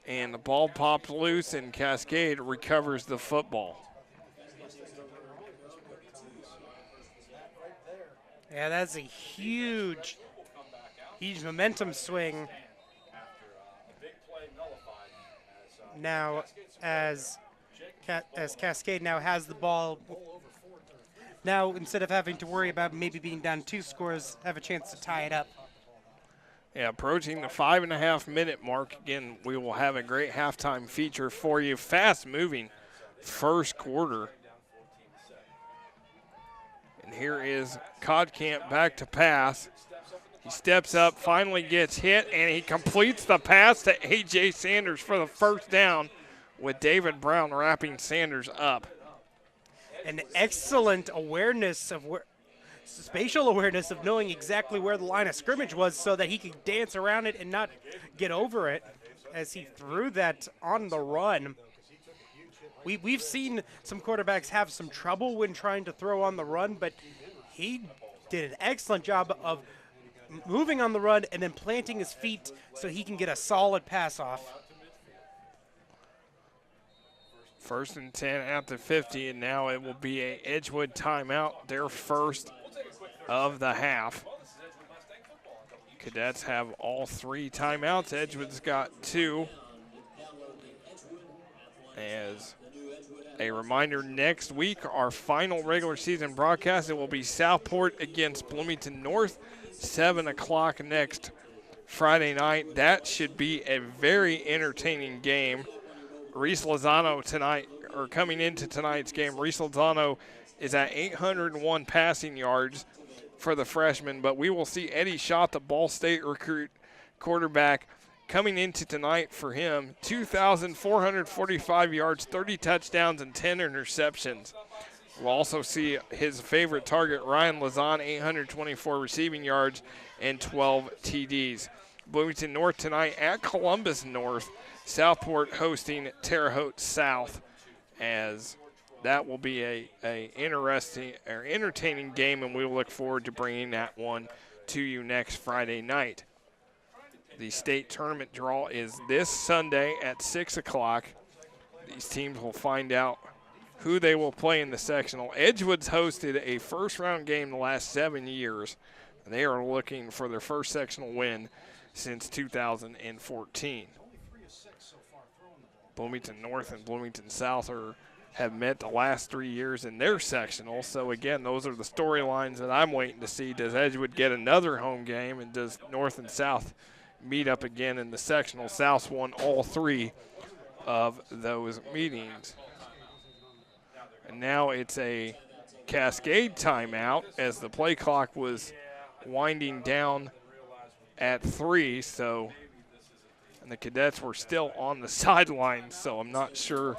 and the ball pops loose, and Cascade recovers the football. Yeah, that's a huge momentum swing. Now, as Cascade now has the ball, now instead of having to worry about maybe being down 2 scores, have a chance to tie it up. Yeah, approaching the 5.5-minute mark. Again, we will have a great halftime feature for you. Fast-moving first quarter. And here is Codcamp back to pass. He steps up, finally gets hit, and he completes the pass to A.J. Sanders for the first down, with David Brown wrapping Sanders up. An excellent awareness of where, spatial awareness of knowing exactly where the line of scrimmage was so that he could dance around it and not get over it as he threw that on the run. We've seen some quarterbacks have some trouble when trying to throw on the run, but he did an excellent job of moving on the run and then planting his feet so he can get a solid pass off. 1st and 10 at the 50, and now it will be a Edgewood timeout, their first of the half. Cadets have all 3 timeouts. Edgewood's got 2. As a reminder, next week, our final regular season broadcast, it will be Southport against Bloomington North, 7 o'clock next Friday night. That should be a very entertaining game. Reese Lozano tonight, or coming into tonight's game, Reese Lozano is at 801 passing yards for the freshman, but we will see Eddie Schott, the Ball State recruit quarterback, coming into tonight for him, 2,445 yards, 30 touchdowns, and 10 interceptions. We'll also see his favorite target, Ryan Lazan, 824 receiving yards and 12 TDs. Bloomington North tonight at Columbus North. Southport hosting Terre Haute South, as that will be a interesting or entertaining game, and we will look forward to bringing that one to you next Friday night. The state tournament draw is this Sunday at 6 o'clock. These teams will find out who they will play in the sectional. Edgewood's hosted a first-round game the last 7 years. They are looking for their first sectional win since 2014. Bloomington North and Bloomington South have met the last 3 years in their sectional. So, again, those are the storylines that I'm waiting to see. Does Edgewood get another home game, and does North and South meet up again in the sectional? South's won all 3 of those meetings. And now it's a Cascade timeout as the play clock was winding down at 3. So, and the Cadets were still on the sidelines, so I'm not sure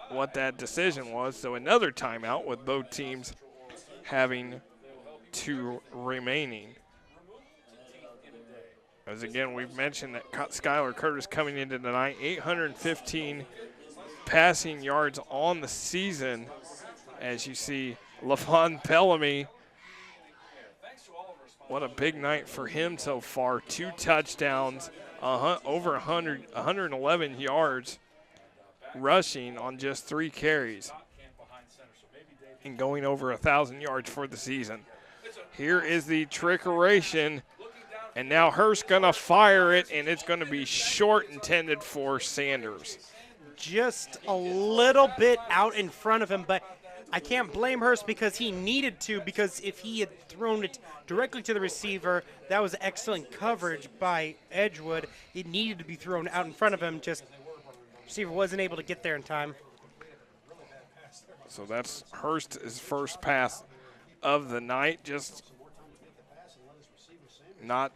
what that decision was. So another timeout with both teams having 2 remaining. As again, we've mentioned that Skylar Curtis coming into tonight, 815 passing yards on the season. As you see, LaVon Bellamy, what a big night for him so far. 2 touchdowns, over 111 yards rushing on just 3 carries, and going over 1,000 yards for the season. Here is the trickeration, and now Hurst gonna fire it, and it's gonna be short, intended for Sanders. Just a little bit out in front of him, but I can't blame Hurst because he needed to, because if he had thrown it directly to the receiver, that was excellent coverage by Edgewood. It needed to be thrown out in front of him, just receiver wasn't able to get there in time. So that's Hurst's first pass of the night, just not,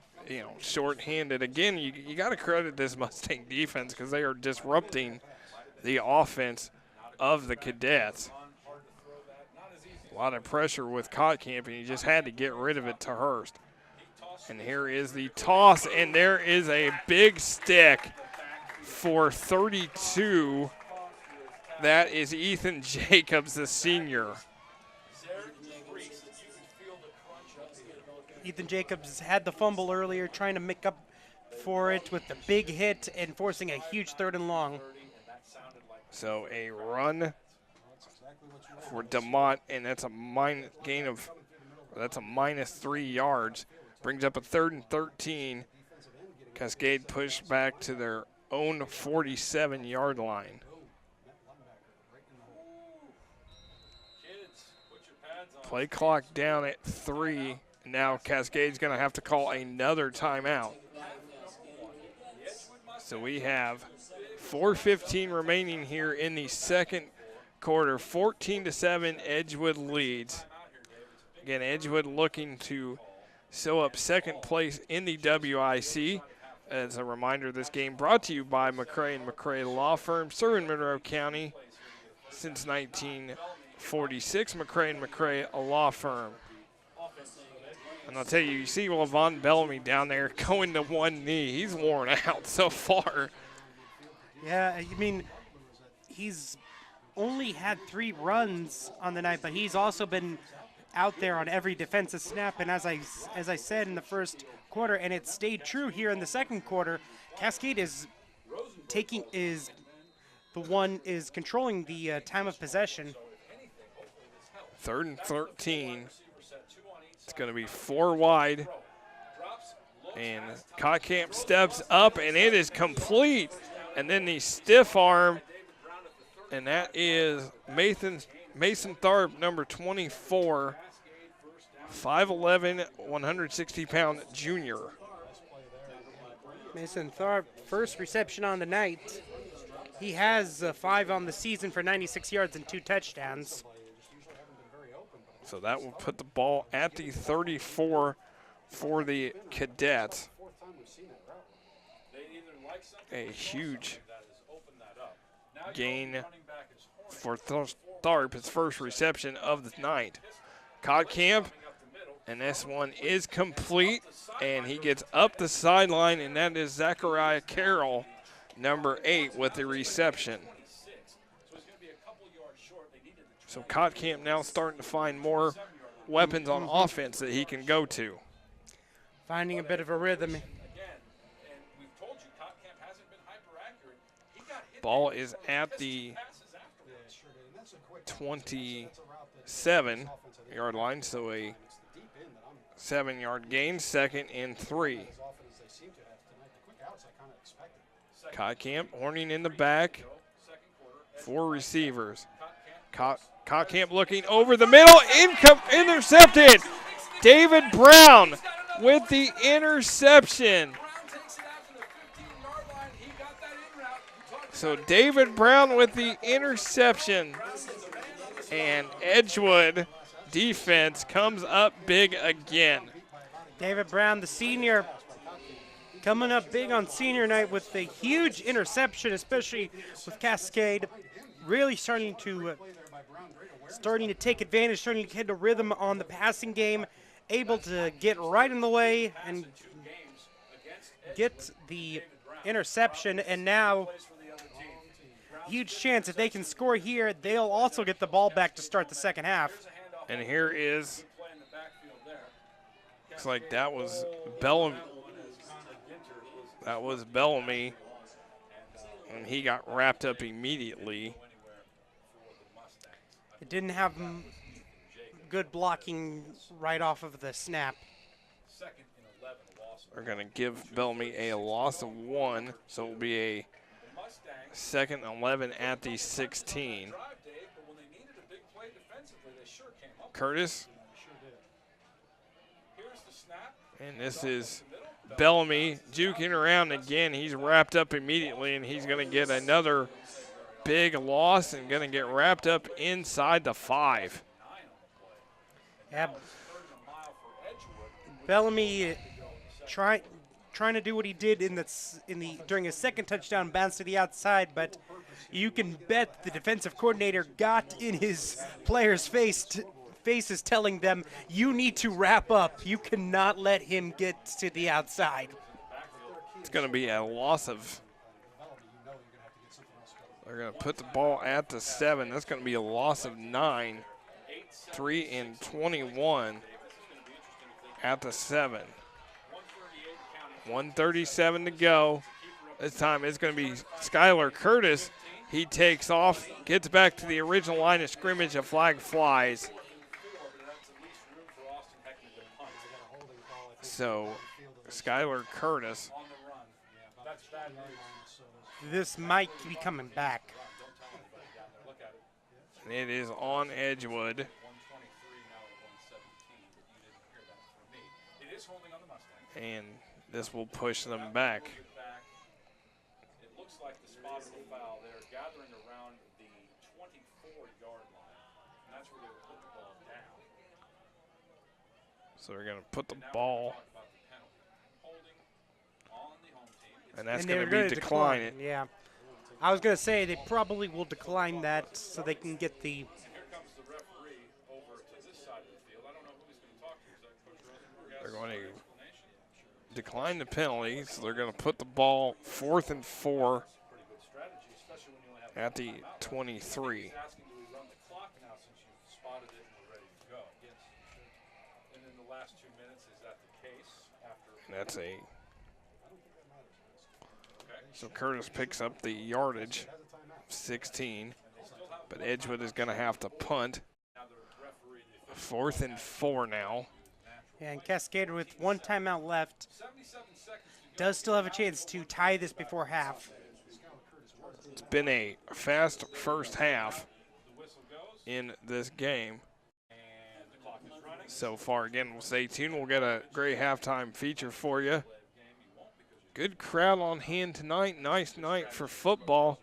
short-handed. Again, you got to credit this Mustang defense because they are disrupting the offense of the Cadets. A lot of pressure with Kotkamp, and he just had to get rid of it to Hurst. And here is the toss, and there is a big stick for 32. That is Ethan Jacobs, the senior. Ethan Jacobs had the fumble earlier, trying to make up for it with the big hit and forcing a huge 3rd and long. So a run for DeMont, and that's a minus 3 yards. Brings up a 3rd and 13. Cascade pushed back to their own 47-yard line. Play clock down at 3. Now Cascade's going to have to call another timeout. So we have 4:15 remaining here in the second quarter. 14-7, Edgewood leads. Again, Edgewood looking to sew up second place in the WIC. As a reminder, this game brought to you by McCray and McCray Law Firm, serving Monroe County since 1946. McCray and McCray, a law firm. And I'll tell you, you see Levon Bellamy down there going to one knee. He's worn out so far. Yeah, I mean, he's only had 3 runs on the night, but he's also been out there on every defensive snap. And as I said in the first quarter, and it stayed true here in the second quarter, Cascade is controlling the time of possession. 3rd and 13. It's going to be 4 wide. And Cotcamp steps up, and it is complete. And then the stiff arm, and that is Mason Tharp, number 24, 5'11", 160-pound junior. Mason Tharp, first reception on the night. He has 5 on the season for 96 yards and 2 touchdowns. So that will put the ball at the 34 for the Cadets. A huge gain for Tharp, his first reception of the night. Cotcamp, and this one is complete, and he gets up the sideline, and that is Zachariah Carroll, number 8, with the reception. So Cotcamp now starting to find more weapons on offense that he can go to. Finding a bit of a rhythm. Ball is at the 27-yard line, so a 7-yard gain, 2nd and 3. Cotcamp, Horning in the back, 4 receivers. Cotcamp looking over the middle, intercepted. David Brown with the interception. So David Brown with the interception, and Edgewood defense comes up big again. David Brown, the senior, coming up big on senior night with a huge interception, especially with Cascade really starting to take advantage, starting to hit a rhythm on the passing game, able to get right in the way and get the interception, and now huge chance if they can score here, they'll also get the ball back to start the second half. And here is, looks like that was Bellamy. That was Bellamy, and he got wrapped up immediately. It didn't have good blocking right off of the snap. We're going to give Bellamy a loss of 1, so it will be a 2nd and 11 at the 16. Curtis. And this is Bellamy juking around again. He's wrapped up immediately, and he's going to get another big loss and going to get wrapped up inside the 5. Yeah. Bellamy trying to do what he did during his second touchdown, bounce to the outside, but you can bet the defensive coordinator got in his players' faces telling them, you need to wrap up. You cannot let him get to the outside. It's going to be a loss of, they're going to put the ball at the 7. That's going to be a loss of 9. 3 and 21 at the 7. 1:37 to go. This time it's going to be Skylar Curtis. He takes off, gets back to the original line of scrimmage, a flag flies. So Skylar Curtis. This might be coming back. It is on Edgewood. And this will push them back. It looks like the spot of the foul. They're gathering around the 24-yard line. And that's where they would put the ball down. So we're going to put the ball, and that's going to they're be gonna declining. Yeah. I was going to say they probably will decline that so they can get the. Here comes the referee over to this side of the field. I don't know who he's going to talk to. Is that Coach Rosenberg? They're going to decline the penalty, so they're going to put the ball 4th and 4 at the 23. He's asking, do we run the clock now since you've spotted it and we're ready to go? Yes. And in the last 2 minutes, is that the case? And that's a. So Curtis picks up the yardage, 16, but Edgewood is going to have to punt. 4th and 4 now. And Cascade, with 1 timeout left, does still have a chance to tie this before half. It's been a fast first half in this game so far. Again, we'll stay tuned. We'll get a great halftime feature for you. Good crowd on hand tonight. Nice night for football.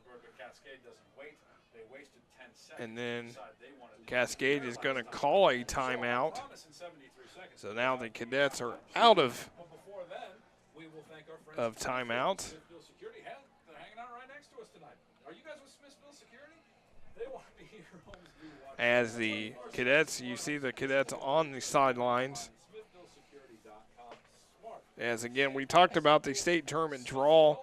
And then Cascade is going to call a timeout. So now the Cadets are out of timeout. As the Cadets, you see the Cadets on the sidelines. As again, we talked about the state tournament draw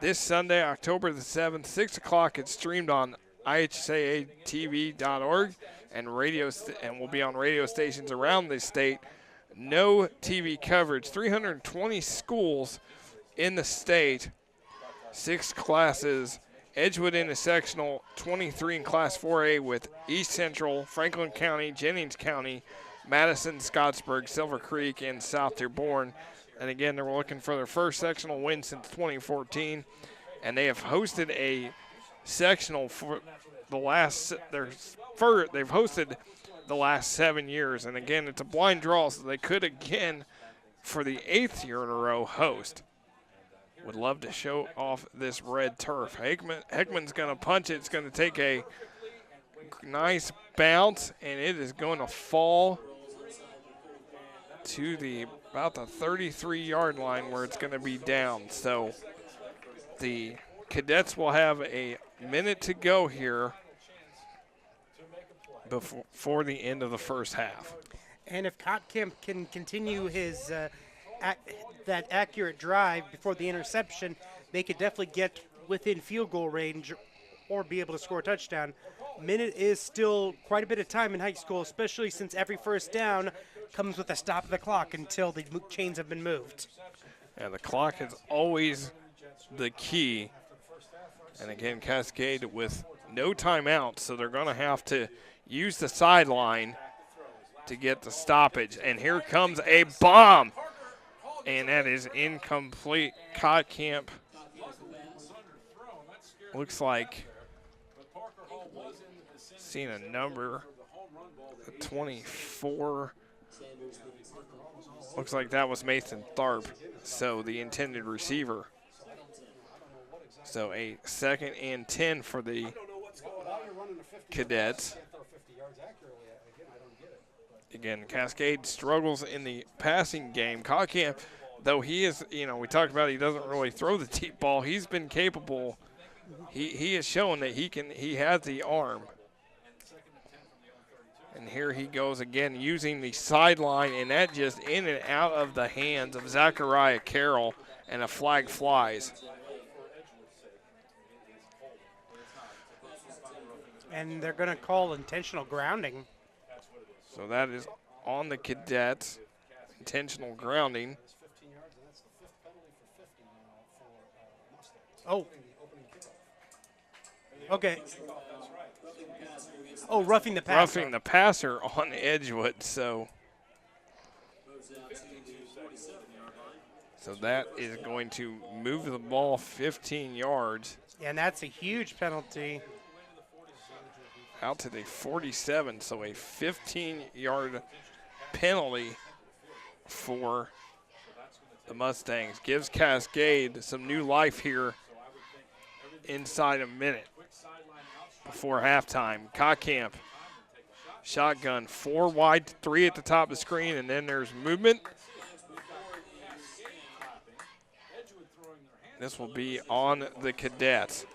this Sunday, October the 7th, 6 o'clock. It's streamed on ihcaatv.org and and will be on radio stations around the state. No TV coverage. 320 schools in the state, 6 classes. Edgewood in the sectional, 23 in Class 4A with East Central, Franklin County, Jennings County, Madison, Scottsburg, Silver Creek, and South Dearborn. And again, they're looking for their first sectional win since 2014, and they have hosted a sectional for the last. They've hosted the last 7 years, and again, it's a blind draw, so they could again, for the 8th year in a row, host. Would love to show off this red turf. Heckman's going to punch it. It's going to take a nice bounce, and it is going to fall to about the 33-yard line where it's going to be down. So the Cadets will have a minute to go here before the end of the first half. And if Kotkamp can continue his that accurate drive before the interception, they could definitely get within field goal range or be able to score a touchdown. Minute is still quite a bit of time in high school, especially since every first down comes with a stop of the clock until the chains have been moved. And the clock is always the key. And again, Cascade with no timeouts, so they're going to have to use the sideline to get the stoppage. And here comes a bomb. And that is incomplete. Kotkamp looks like seeing a number, 24. Looks like that was Mason Tharp, so the intended receiver. So a 2nd and 10 for the Cadets. Again, Cascade struggles in the passing game. Kotkamp, though he is, we talked about he doesn't really throw the deep ball. He's been capable. He has shown that he has the arm. And here he goes again using the sideline, and that just in and out of the hands of Zachariah Carroll, and a flag flies. And they're going to call intentional grounding. So that is on the Cadets, intentional grounding. Oh. Okay. Oh, roughing the passer. Roughing the passer on Edgewood, so that is going to move the ball 15 yards. And that's a huge penalty. Out to the 47, so a 15-yard penalty for the Mustangs. Gives Cascade some new life here inside a minute before halftime. Kotkamp Shotgun, 4 wide, 3 at the top of the screen, and then there's movement. This will be on the Cadets.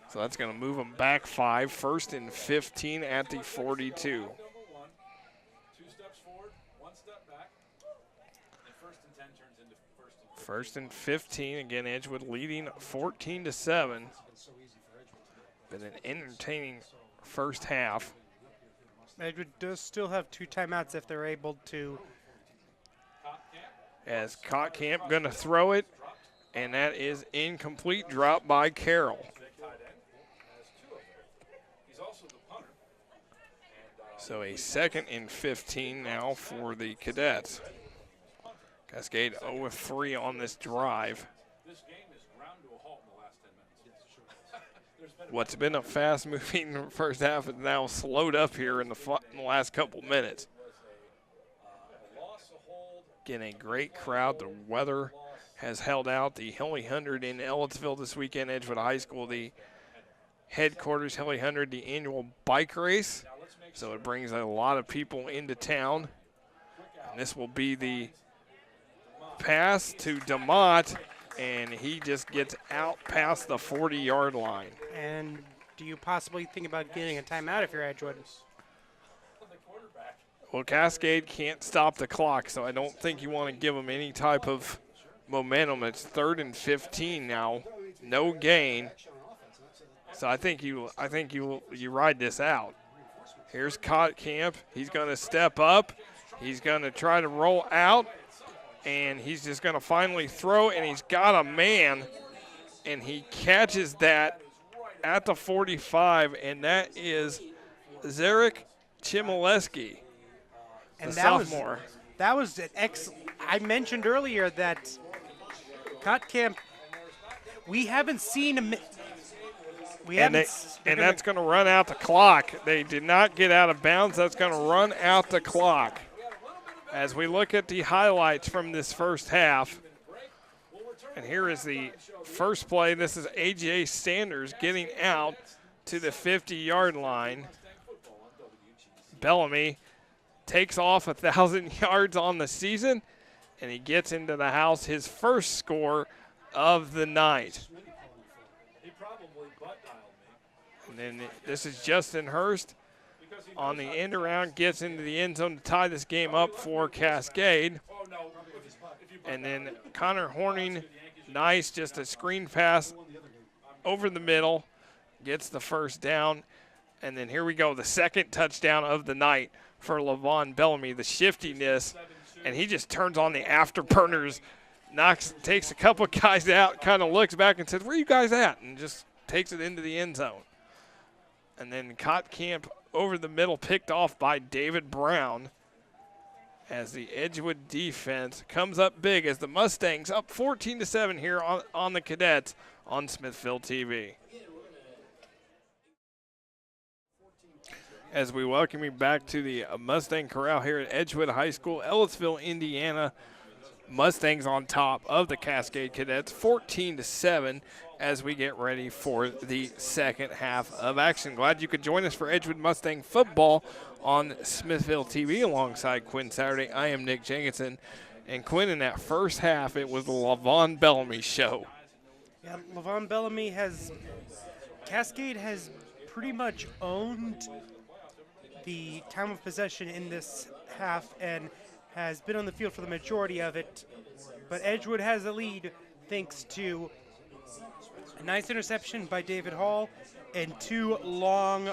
So that's going to move them back 5. 1st and 15 at the 42. 2 steps forward, 1 step back. And 1st and 10 turns into 1st and 1st and 15. Again, Edgewood leading 14-7. Been an entertaining first half. Edgewood does still have 2 timeouts if they're able to. As Cotcamp going to throw it, and that is incomplete. Drop by Carroll. So a 2nd and 15 now for the Cadets. Cascade 0-3 on this drive. This game is ground to a halt in the last 10 minutes. What's been a fast-moving first half is now slowed up here in the last couple minutes. Again, a great crowd. The weather has held out. The Hilly 100 in Ellettsville this weekend, Edgewood High School, the headquarters, Hilly 100, the annual bike race. So it brings a lot of people into town. And this will be the pass to DeMott, and he just gets out past the 40-yard line. And do you possibly think about getting a timeout if you're Edgewood? Well, Cascade can't stop the clock, so I don't think you want to give them any type of momentum. It's 3rd and 15 now, no gain. So I think you ride this out. Here's Cotcamp. He's going to step up. He's going to try to roll out, and he's just going to finally throw, and he's got a man, and he catches that at the 45, and that is Zarek Chmielewski, the sophomore. That was an I mentioned earlier that Cotcamp, we haven't seen him. And that's going to run out the clock. They did not get out of bounds. That's going to run out the clock. As we look at the highlights from this first half, and here is the first play. This is A.J. Sanders getting out to the 50-yard line. Bellamy takes off 1,000 yards on the season, and he gets into the house, his first score of the night. And then this is Justin Hurst on the end around, gets into the end zone to tie this game up for Cascade. And then Connor Horning, nice, just a screen pass over the middle, gets the first down. And then here we go, the 2nd touchdown of the night for Levon Bellamy, the shiftiness. And he just turns on the afterburners, takes a couple guys out, kind of looks back and says, "Where are you guys at?" And just takes it into the end zone. And then Cotcamp over the middle, picked off by David Brown, as the Edgewood defense comes up big as the Mustangs up 14-7 here on the Cadets on Smithville TV. As we welcome you back to the Mustang Corral here at Edgewood High School, Ellettsville, Indiana. Mustangs on top of the Cascade Cadets, 14-7, as we get ready for the second half of action. Glad you could join us for Edgewood Mustang football on Smithville TV alongside Quinn Saturday. I am Nick Jenkinson. And Quinn, in that first half, it was the Levon Bellamy show. Yeah, Levon Bellamy Cascade has pretty much owned the time of possession in this half and has been on the field for the majority of it. But Edgewood has the lead thanks to a nice interception by David Hall and 2 long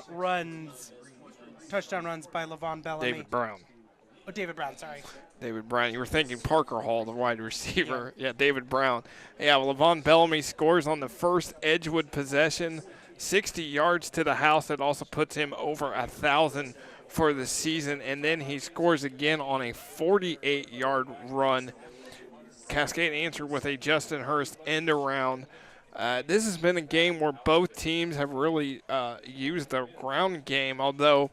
touchdown runs by Levon Bellamy. David Brown. Oh, David Brown, sorry. David Brown. You were thinking Parker Hall, the wide receiver. Yeah, David Brown. Yeah, well, Levon Bellamy scores on the first Edgewood possession, 60 yards to the house. That also puts him over 1,000 for the season, and then he scores again on a 48-yard run. Cascade answered with a Justin Hurst end around. This has been a game where both teams have really used the ground game, although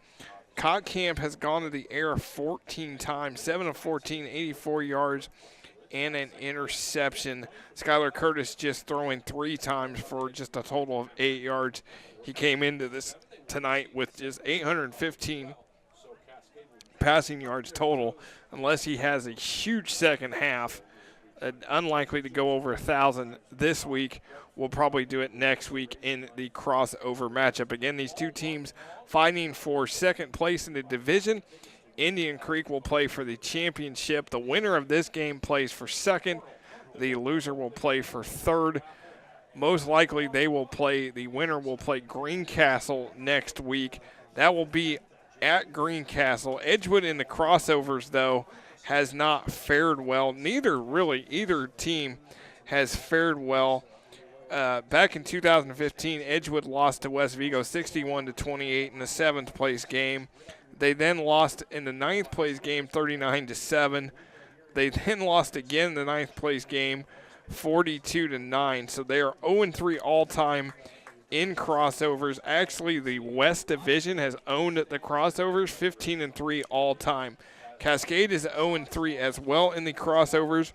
Cotcamp has gone to the air 14 times, 7 of 14, 84 yards, and an interception. Skylar Curtis just throwing 3 times for just a total of 8 yards He came into this tonight with just 815 passing yards total, unless he has a huge second half. Unlikely to go over 1,000 this week. We'll probably do it next week in the crossover matchup. Again, these two teams fighting for second place in the division. Indian Creek will play for the championship. The winner of this game plays for second. The loser will play for third. Most likely the winner will play Greencastle next week. That will be at Greencastle. Edgewood in the crossovers, though, has not fared well. Either team has fared well. Back in 2015, Edgewood lost to West Vigo 61-28 in the 7th place game. They then lost in the 9th place game 39-7. They then lost again in the 9th place game 42-9. So they are 0-3 all-time in crossovers. Actually, the West Division has owned the crossovers 15-3 all-time. Cascade is 0-3 as well in the crossovers.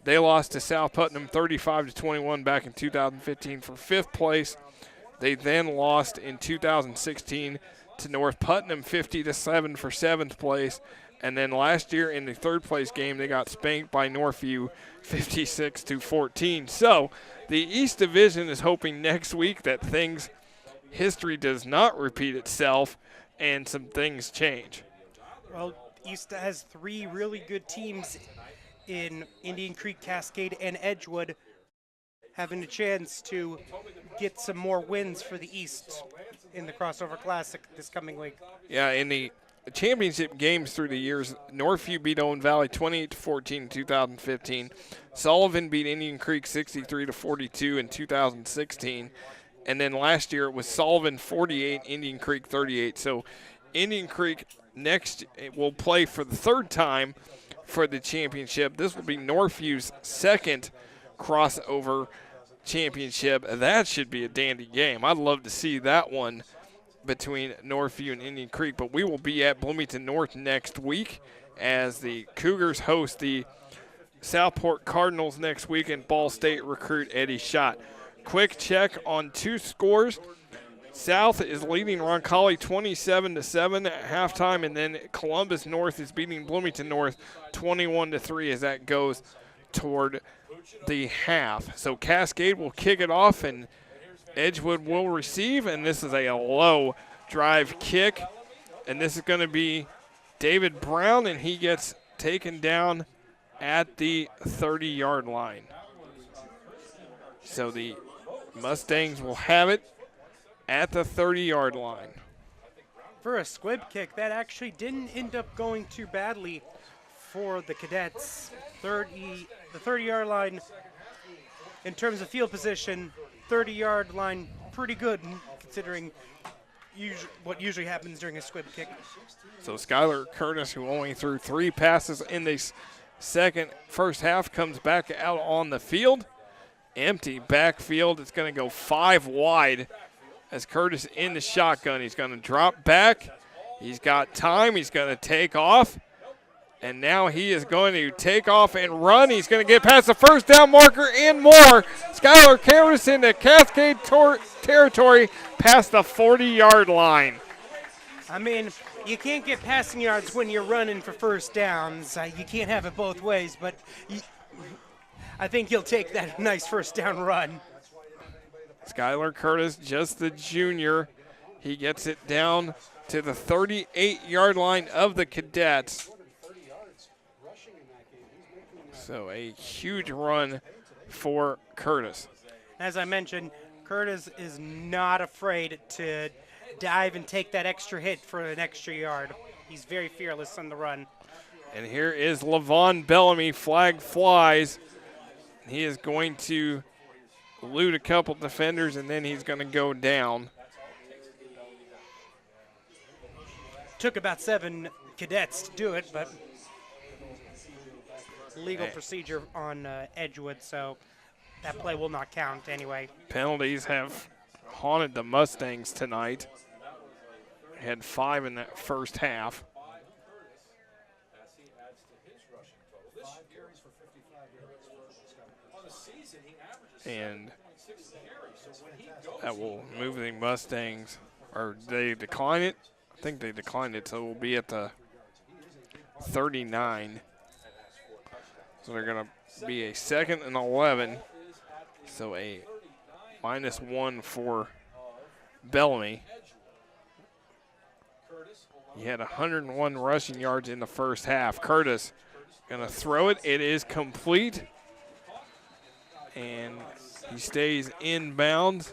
They lost to South Putnam 35-21 back in 2015 for 5th place. They then lost in 2016 to North Putnam 50-7 for 7th place. And then last year in the 3rd place game, they got spanked by Northview 56-14. So the East Division is hoping next week that history does not repeat itself and some things change. Well, East has 3 really good teams in Indian Creek, Cascade, and Edgewood, having a chance to get some more wins for the East in the Crossover Classic this coming week. Yeah, in the championship games through the years, Northview beat Owen Valley 28-14 in 2015. Sullivan beat Indian Creek 63-42 in 2016. And then last year it was Sullivan 48, Indian Creek 38. So Indian Creek next will play for the 3rd time for the championship. This will be Northview's 2nd crossover championship. That should be a dandy game. I'd love to see that one between Northview and Indian Creek, but we will be at Bloomington North next week as the Cougars host the Southport Cardinals next week and Ball State recruit Eddie Schott. Quick check on 2 scores. South is leading Roncalli 27-7 at halftime, and then Columbus North is beating Bloomington North 21-3 as that goes toward the half. So Cascade will kick it off, and Edgewood will receive, and this is a low drive kick, and this is going to be David Brown, and he gets taken down at the 30-yard line. So the Mustangs will have it at the 30-yard line. For a squib kick, that actually didn't end up going too badly for the Cadets. The 30-yard line, in terms of field position, 30-yard line, pretty good considering what usually happens during a squib kick. So Skylar Curtis, who only threw 3 passes in the first half, comes back out on the field. Empty backfield. It's going to go 5 wide as Curtis in the shotgun. He's going to drop back. He's got time. He's going to take off. And now he is going to take off and run. He's going to get past the first down marker and more. Skylar Curtis into Cascade territory past the 40-yard line. I mean, you can't get passing yards when you're running for first downs. You can't have it both ways, but I think he'll take that nice first down run. Skylar Curtis, just the junior. He gets it down to the 38-yard line of the Cadets. So a huge run for Curtis. As I mentioned, Curtis is not afraid to dive and take that extra hit for an extra yard. He's very fearless on the run. And here is Levon Bellamy. Flag flies. He is going to elude a couple defenders, and then he's going to go down. Took about 7 Cadets to do it, but legal procedure on Edgewood, so that play will not count anyway. Penalties have haunted the Mustangs tonight. Had 5 in that first half. And That will move the Mustangs, or they decline it. I think they declined it, so it will be at the 39. So they're going to be a 2nd and 11. So a -1 for Bellamy. He had 101 rushing yards in the first half. Curtis going to throw it. It is complete. And he stays inbounds.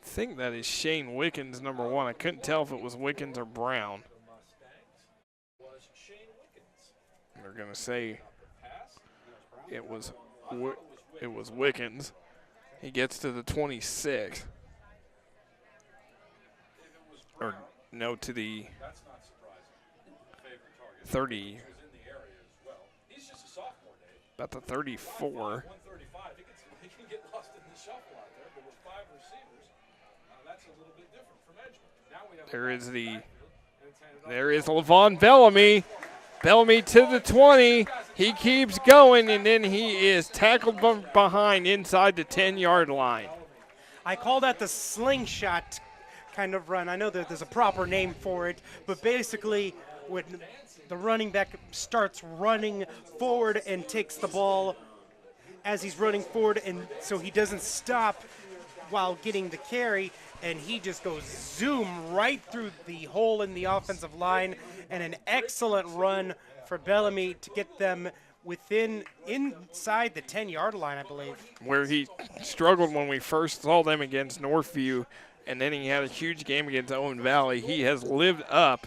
I think that is Shane Wickens, number 1. I couldn't tell if it was Wickens or Brown. They're going to say it was Wickens. He gets to the 26. Or no, to the 30. About the 34. He can get lost in the shuffle out there, but with 5 receivers, that's a little bit different from Edgewood. Now we have There is Levon Bellamy. Bellamy to the 20. He keeps going, and then he is tackled from behind inside the 10-yard line. I call that the slingshot kind of run. I know that there's a proper name for it, but basically when the running back starts running forward and takes the ball as he's running forward, and so he doesn't stop while getting the carry, and he just goes zoom right through the hole in the offensive line, and an excellent run for Bellamy to get them inside the 10-yard line, I believe. Where he struggled when we first saw them against Northview, and then he had a huge game against Owen Valley. He has lived up.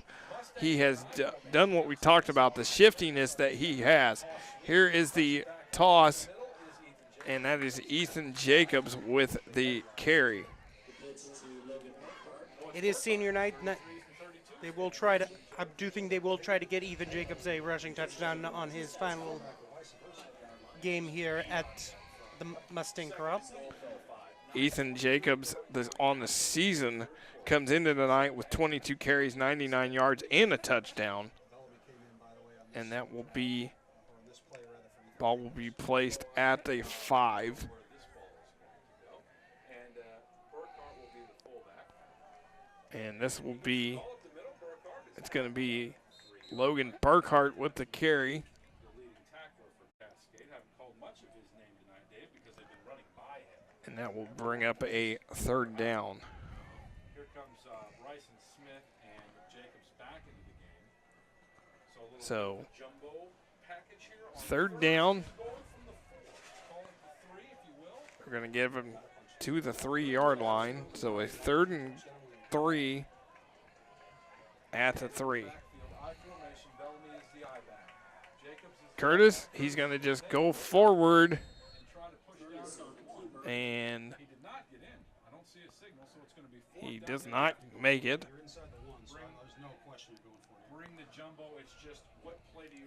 He has done what we talked about, the shiftiness that he has. Here is the toss, and that is Ethan Jacobs with the carry. It is senior night. They will try to. I do think they will try to get Ethan Jacobs a rushing touchdown on his final game here at the Mustang Corral. Ethan Jacobs on the season comes into the night with 22 carries, 99 yards, and a touchdown. And that will be, ball will be placed at the 5. And this will be, it's going to be Logan Burkhart with the carry. And that will bring up a 3rd down. Here comes Bryson Smith and Jacobs back into the game. So Jumbo package here. 3rd down. We're going to give him to the 3-yard line. So a 3rd and 3 at the 3. Curtis, he's going to just go forward. And he does not make it.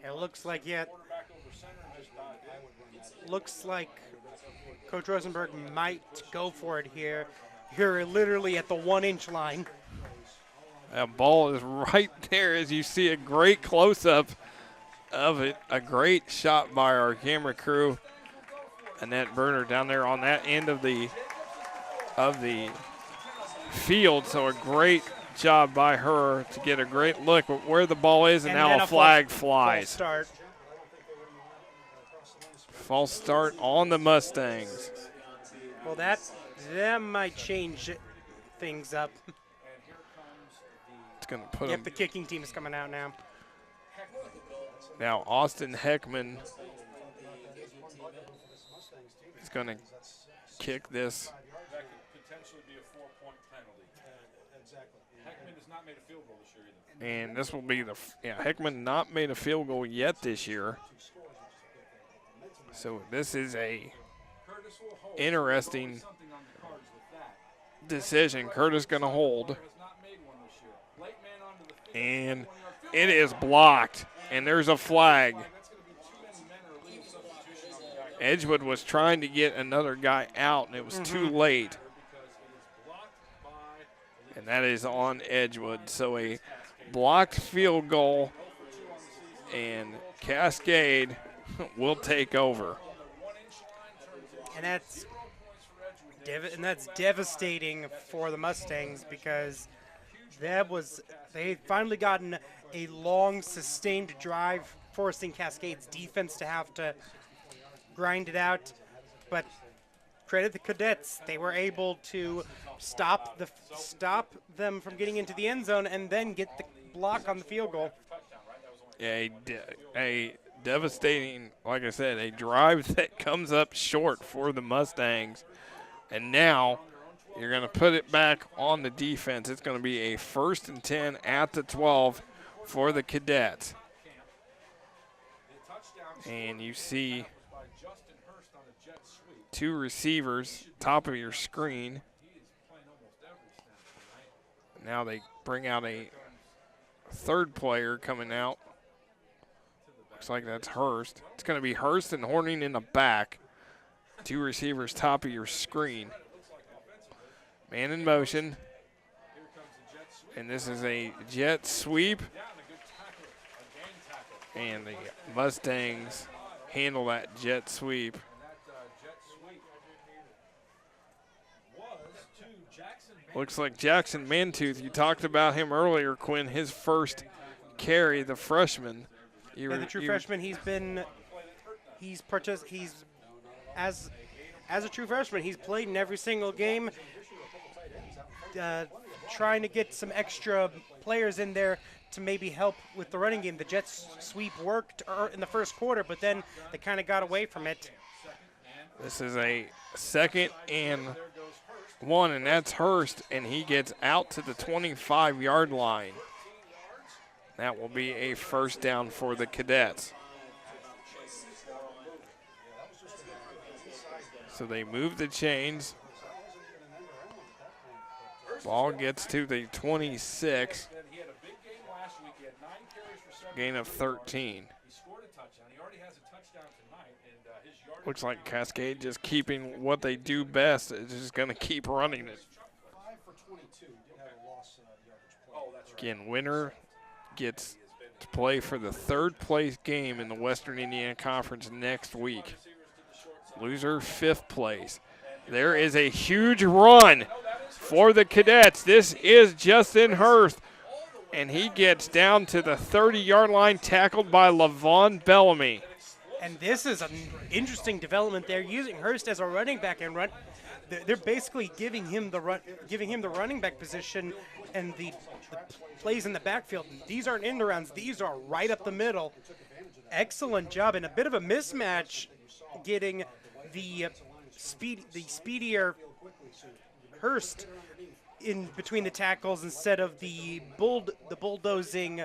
It looks like looks like Coach Rosenberg might go for it here. You're literally at the 1-inch line. That ball is right there as you see a great close-up of it. A great shot by our camera crew. Annette Berner down there on that end of the field. So a great job by her to get a great look at where the ball is, and now a flag flies. False start on the Mustangs. Well, that might change things up. It's going to put Yep, the kicking team is coming out now. Now Austin Heckman is going to kick this. That could potentially be a 4-point penalty. Exactly. Heckman has not made a field goal this year either. And this will be Heckman not made a field goal yet this year. So this is a interesting decision. Curtis going to hold. And it is blocked. And there's a flag. Edgewood was trying to get another guy out, and it was too late. And that is on Edgewood. So a blocked field goal, and Cascade will take over. And that's devastating for the Mustangs because they finally gotten a long, sustained drive, forcing Cascade's defense to have to grind it out. But credit the Cadets; they were able to stop them from getting into the end zone and then get the block on the field goal. Yeah, a devastating, like I said, a drive that comes up short for the Mustangs. And now you're going to put it back on the defense. It's going to be a 1st and 10 at the 12 for the Cadets. And you see 2 receivers, top of your screen. Now they bring out a 3rd player coming out. Looks like that's Hurst. It's going to be Hurst and Horning in the back. 2 receivers top of your screen. Man in motion. And this is a jet sweep. And the Mustangs handle that jet sweep. Looks like Jackson Mantooth, you talked about him earlier, Quinn, his first carry, the freshman. The true freshman, as a true freshman, he's played in every single game, trying to get some extra players in there to maybe help with the running game. The jet sweep worked in the first quarter, but then they kind of got away from it. This is a 2nd and 1, and that's Hurst, and he gets out to the 25-yard line. That will be a 1st down for the Cadets. So they move the chains. Ball gets to the 26. Gain of 13. Looks like Cascade just keeping what they do best. It's just going to keep running it. Again, winner gets to play for the 3rd place game in the Western Indiana Conference next week. Loser, 5th place. There is a huge run for the Cadets. This is Justin Hurst, and he gets down to the 30-yard line, tackled by Lavon Bellamy. And this is an interesting development. They're using Hurst as a running back and run. They're basically giving him the running back position and the plays in the backfield. These aren't end rounds. These are right up the middle. Excellent job, and a bit of a mismatch getting the speedier Hurst in between the tackles instead of the bulldozing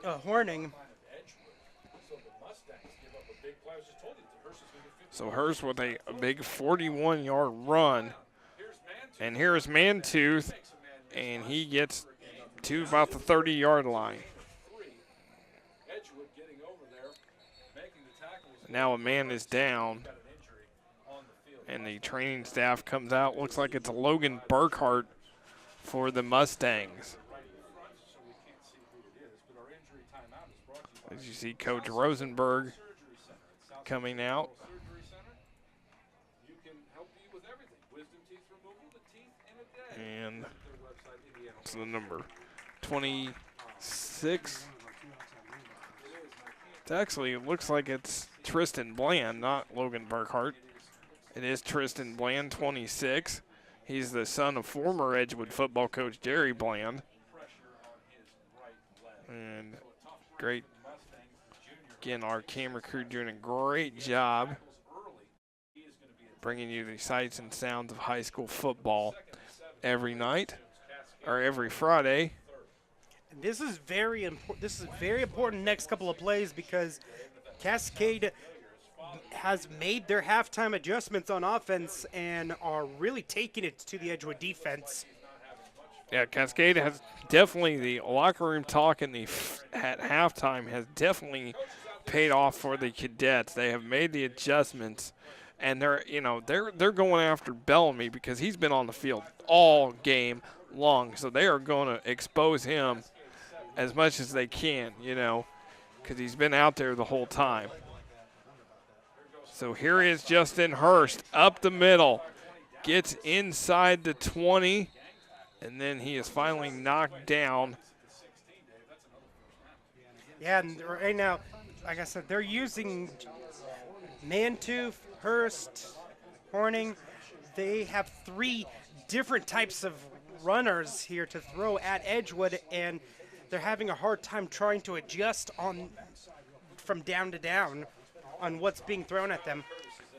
Horning. So Hurst with a big 41-yard run. And here's Mantooth, and he gets to about the 30-yard line. Now a man is down, and the training staff comes out. Looks like it's Logan Burkhart for the Mustangs. As you see Coach Rosenberg coming out. And it's the number 26. It looks like it's Tristan Bland, not Logan Burkhart. It is Tristan Bland, 26. He's the son of former Edgewood football coach Jerry Bland. And great. Again, our camera crew doing a great job bringing you the sights and sounds of high school football every night or every Friday. And this is very important. This is very important next couple of plays because Cascade has made their halftime adjustments on offense and are really taking it to the Edgewood defense. Yeah, Cascade has definitely, the locker room talk at halftime has definitely paid off for the Cadets. They have made the adjustments, and they're going after Bellamy because he's been on the field all game long. So they are going to expose him as much as they can, because he's been out there the whole time. So here is Justin Hurst up the middle. Gets inside the 20, and then he is finally knocked down. Yeah, and right now, like I said, they're using Mantooth, Hurst, Horning. They have 3 different types of runners here to throw at Edgewood, and they're having a hard time trying to adjust on from down to down on what's being thrown at them.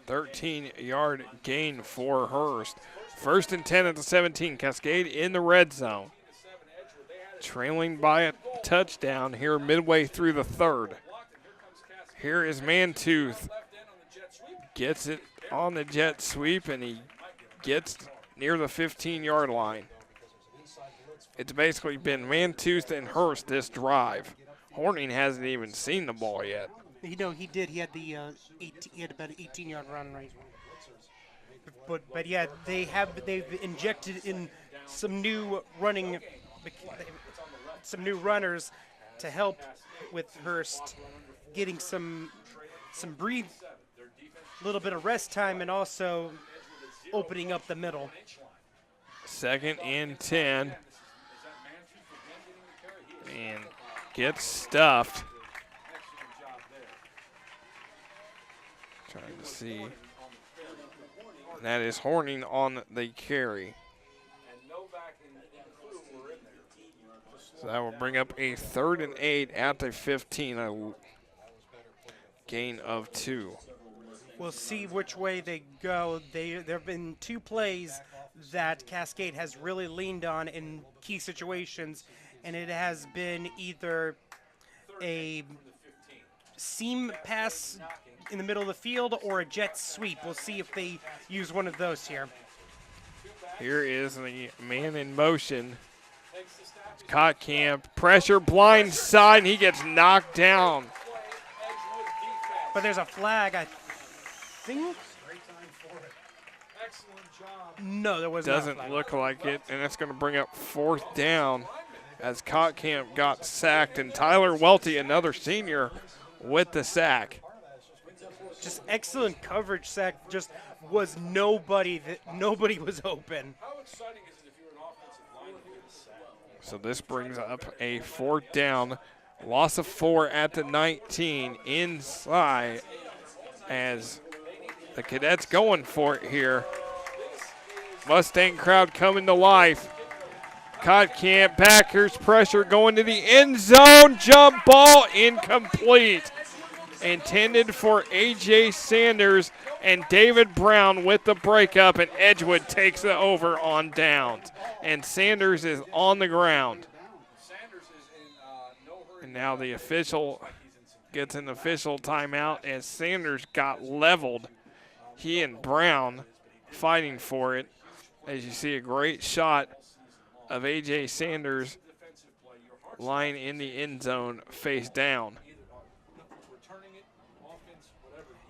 13-yard gain for Hurst. 1st and 10 at the 17. Cascade in the red zone. Trailing by a touchdown here midway through the 3rd. Here is Mantooth. Gets it on the jet sweep, and he gets near the 15-yard line. It's basically been Mantooth and Hurst this drive. Horning hasn't even seen the ball yet. You know, he did. He had the he had about an 18-yard run right. But yeah, they've injected in some new runners to help with Hurst getting some breathe, little bit of rest time, and also opening up the middle. 2nd and 10. And gets stuffed. Trying to see. And that is Horning on the carry. So that will bring up a 3rd and 8 at the 15, a gain of 2. We'll see which way they go. There have been 2 plays that Cascade has really leaned on in key situations, and it has been either a seam pass in the middle of the field or a jet sweep. We'll see if they use one of those here. Here is the man in motion. Camp pressure, blind side, and he gets knocked down. But there's a flag, I think. No, there was not a flag. Doesn't look like it, and that's going to bring up 4th down as Camp got sacked, and Tyler Welty, another senior, with the sack. Just excellent coverage sack. Just was nobody was open. So this brings up a 4th down, loss of 4 at the 19 inside as the Cadets going for it here. Mustang crowd coming to life. Camp backers pressure going to the end zone. Jump ball incomplete. Intended for A.J. Sanders, and David Brown with the breakup, and Edgewood takes it over on downs. And Sanders is on the ground. And now the official gets an official timeout as Sanders got leveled. He and Brown fighting for it. As you see a great shot of A.J. Sanders lying in the end zone face down.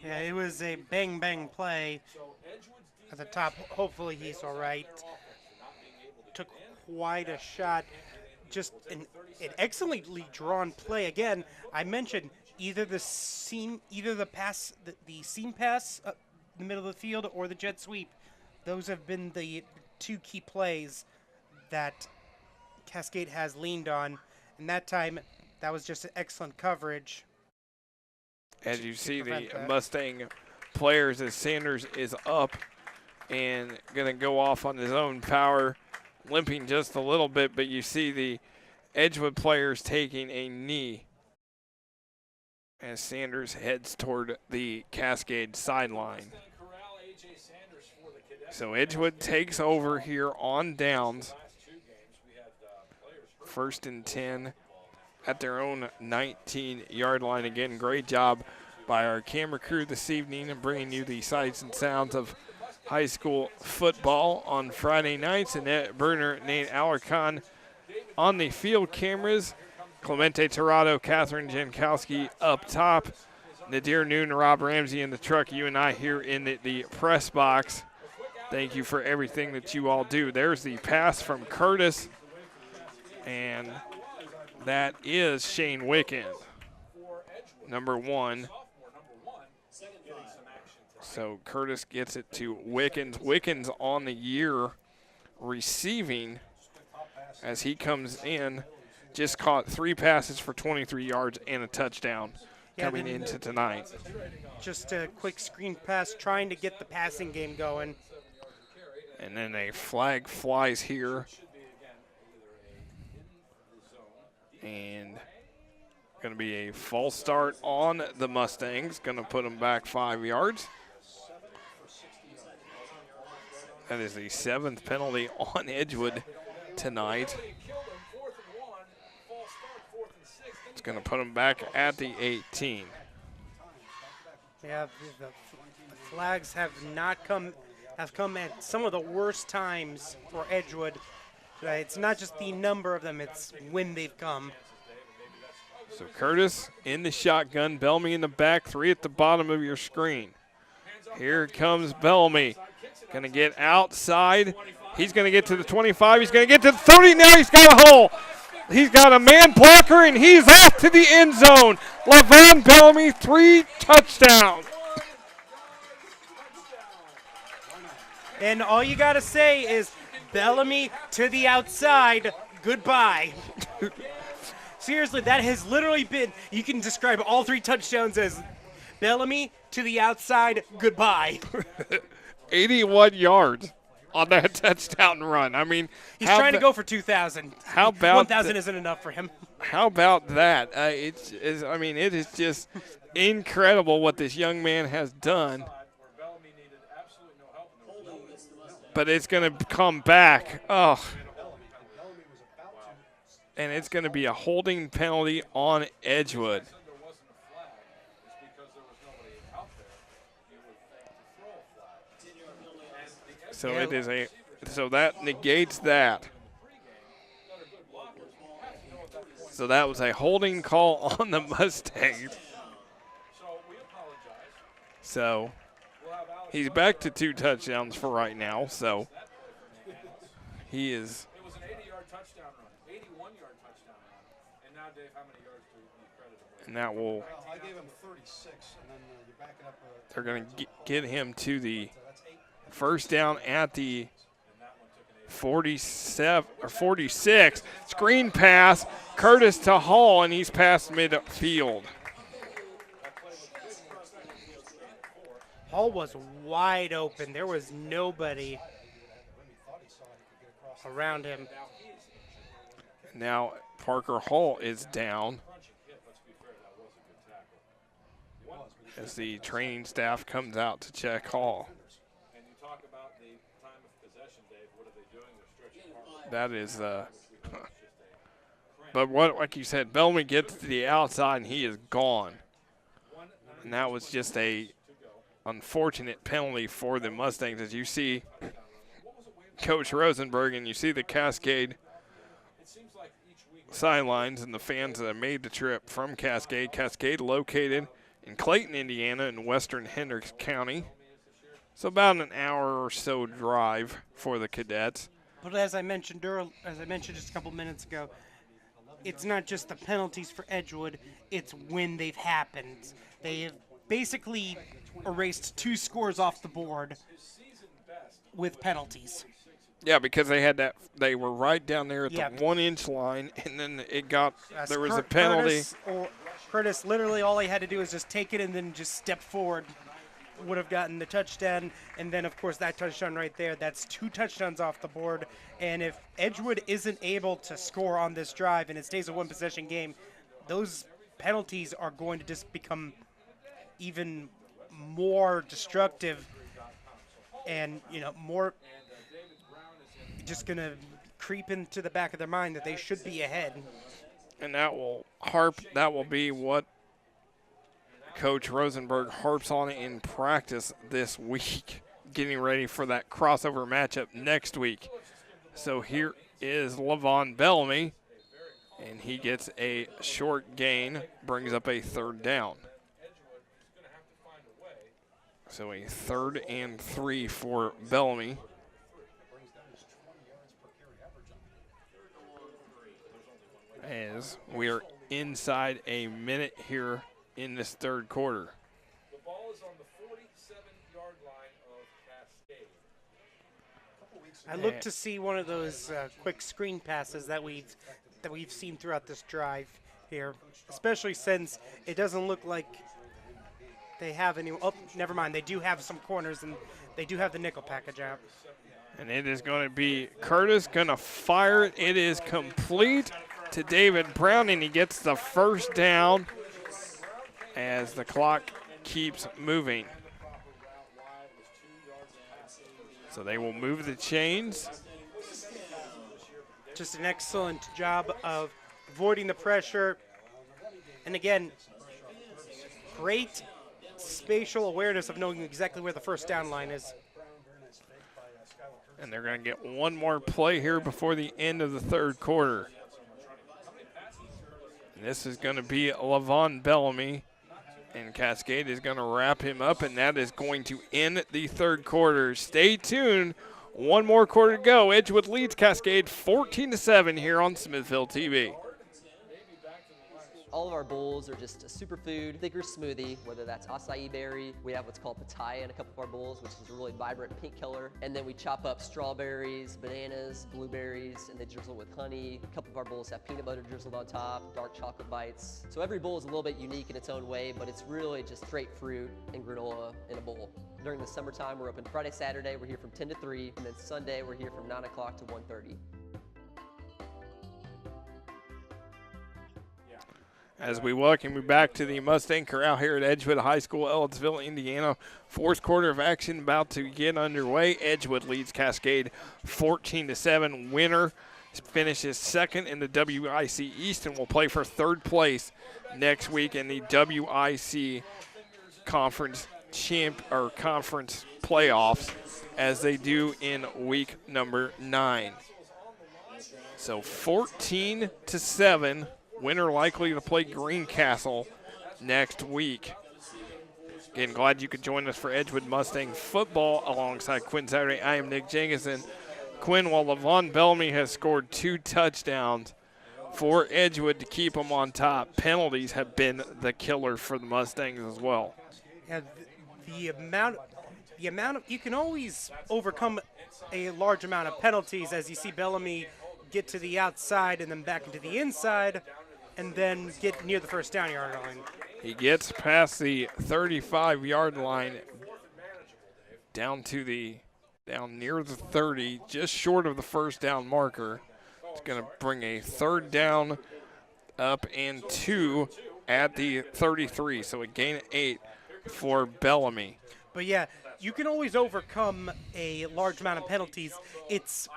Yeah, it was a bang play at the top. Hopefully he's all right. Took quite a shot. Just an excellently drawn play. Again, I mentioned either the seam pass in the middle of the field or the jet sweep. Those have been the 2 key plays that Cascade has leaned on. And that time, that was just an excellent coverage. As you see the Mustang players as Sanders is up and going to go off on his own power, limping just a little bit, but you see the Edgewood players taking a knee as Sanders heads toward the Cascade sideline. So Edgewood takes over here on downs. 1st and 10 at their own 19-yard line. Again, great job by our camera crew this evening and bringing you the sights and sounds of high school football on Friday nights. Annette Berner, Nate Alarcon on the field cameras. Clemente Tirado, Catherine Jankowski up top. Nadir Noon, Rob Ramsey in the truck. You and I here in the press box. Thank you for everything that you all do. There's the pass from Curtis, and that is Shane Wicken, number 1. So Curtis gets it to Wickens. Wickens on the year receiving as he comes in. Just caught 3 passes for 23 yards and a touchdown coming into tonight. Just a quick screen pass trying to get the passing game going. And then a flag flies here. And going to be a false start on the Mustangs. Going to put them back 5 yards. That is the 7th penalty on Edgewood tonight. It's going to put them back at the 18. Yeah, the flags have come at some of the worst times for Edgewood. It's not just the number of them, it's when they've come. So Curtis in the shotgun, Bellamy in the back, 3 at the bottom of your screen. Here comes Bellamy. Going to get outside. He's going to get to the 25. He's going to get to the 30. Now he's got a hole. He's got a man blocker, and he's off to the end zone. LaVon Bellamy, 3 touchdowns. And all you got to say is Bellamy to the outside, goodbye. Seriously, that has literally been, you can describe all 3 touchdowns as Bellamy to the outside, goodbye. 81 yards on that touchdown run. I mean, he's trying to go for 2,000. How about 1,000 isn't enough for him. How about that? It is just incredible what this young man has done. But it's going to come back. Oh. And it's going to be a holding penalty on Edgewood. So it is so that negates that. So that was a holding call on the Mustangs. So he's back to 2 touchdowns for right now. So he is. It was an 80-yard touchdown run, 81-yard touchdown run. And now, Dave, how many yards do you credit him with? And that will. Well, I gave him 36, and then you back it up. They're going to get him to the first down at the 47 or 46. Screen pass, Curtis to Hall, and he's past midfield. Hall was wide open. There was nobody around him. Now Parker Hall is down as the training staff comes out to check Hall. And you talk about the time of possession, Dave. What are they doing? They're stretching hard. That is, but what, like you said, Bellamy gets to the outside and he is gone. And that was just a unfortunate penalty for the Mustangs. As you see Coach Rosenberg and you see the Cascade sidelines and the fans that have made the trip from Cascade. Cascade located in Clayton, Indiana, in western Hendricks County. So about an hour or so drive for the Cadets. But as I mentioned just a couple minutes ago, it's not just the penalties for Edgewood, it's when they've happened. They have basically erased 2 scores off the board with penalties. Yeah, because they had that. They were right down there at the 1-inch line, and then there was a penalty. Curtis, literally all he had to do was just take it and then just step forward. Would have gotten the touchdown, and then, of course, that touchdown right there. That's 2 touchdowns off the board, and if Edgewood isn't able to score on this drive and it stays a 1-possession game, those penalties are going to just become even more destructive and, more just going to creep into the back of their mind that they should be ahead. And that will be what Coach Rosenberg harps on in practice this week, getting ready for that crossover matchup next week. So here is LaVon Bellamy, and he gets a short gain, brings up a 3rd down. So a 3rd and 3 for Bellamy. As we are inside a minute here in this 3rd quarter. The ball is on the 47-yard I look to see one of those quick screen passes that we've seen throughout this drive here, especially since it doesn't look like they have any. Oh, never mind. They do have some corners, and they do have the nickel package out. And it is going to be Curtis going to fire it. It is complete to David Brown, and he gets the first down as the clock keeps moving. So they will move the chains. Just an excellent job of avoiding the pressure. And again, great spatial awareness of knowing exactly where the first down line is. And they're going to get one more play here before the end of the third quarter. And this is going to be Levon Bellamy. And Cascade is going to wrap him up, and that is going to end the third quarter. Stay tuned. One more quarter to go. Edgewood leads Cascade 14-7 here on Smithville TV. All of our bowls are just a superfood, thicker smoothie, whether that's acai berry. We have what's called pitaya in a couple of our bowls, which is a really vibrant pink color. And then we chop up strawberries, bananas, blueberries, and they drizzle with honey. A couple of our bowls have peanut butter drizzled on top, dark chocolate bites. So every bowl is a little bit unique in its own way, but it's really just straight fruit and granola in a bowl. During the summertime, we're open Friday, Saturday. We're here from 10 to 3, and then Sunday, we're here from 9 o'clock to 1:30. As we welcome you back to the Mustang Corral here at Edgewood High School, Ellettsville, Indiana. Fourth quarter of action about to get underway. Edgewood leads Cascade 14-7. Winner finishes second in the WIC East and will play for third place next week in the WIC conference conference playoffs, as they do in week number 9. So 14-7. Winner likely to play Greencastle next week. Again, glad you could join us for Edgewood Mustang football alongside Quinn Saturday. I am Nick Jenkinson. Quinn, while Levon Bellamy has scored 2 touchdowns for Edgewood to keep them on top, penalties have been the killer for the Mustangs as well. Yeah, the amount of you can always overcome a large amount of penalties, as you see Bellamy get to the outside and then back into the inside, and then get near the first down yard line. He gets past the 35-yard line down near the 30, just short of the first down marker. It's going to bring a third down up and 2 at the 33, so a gain of 8 for Bellamy. But yeah, you can always overcome a large amount of penalties. It's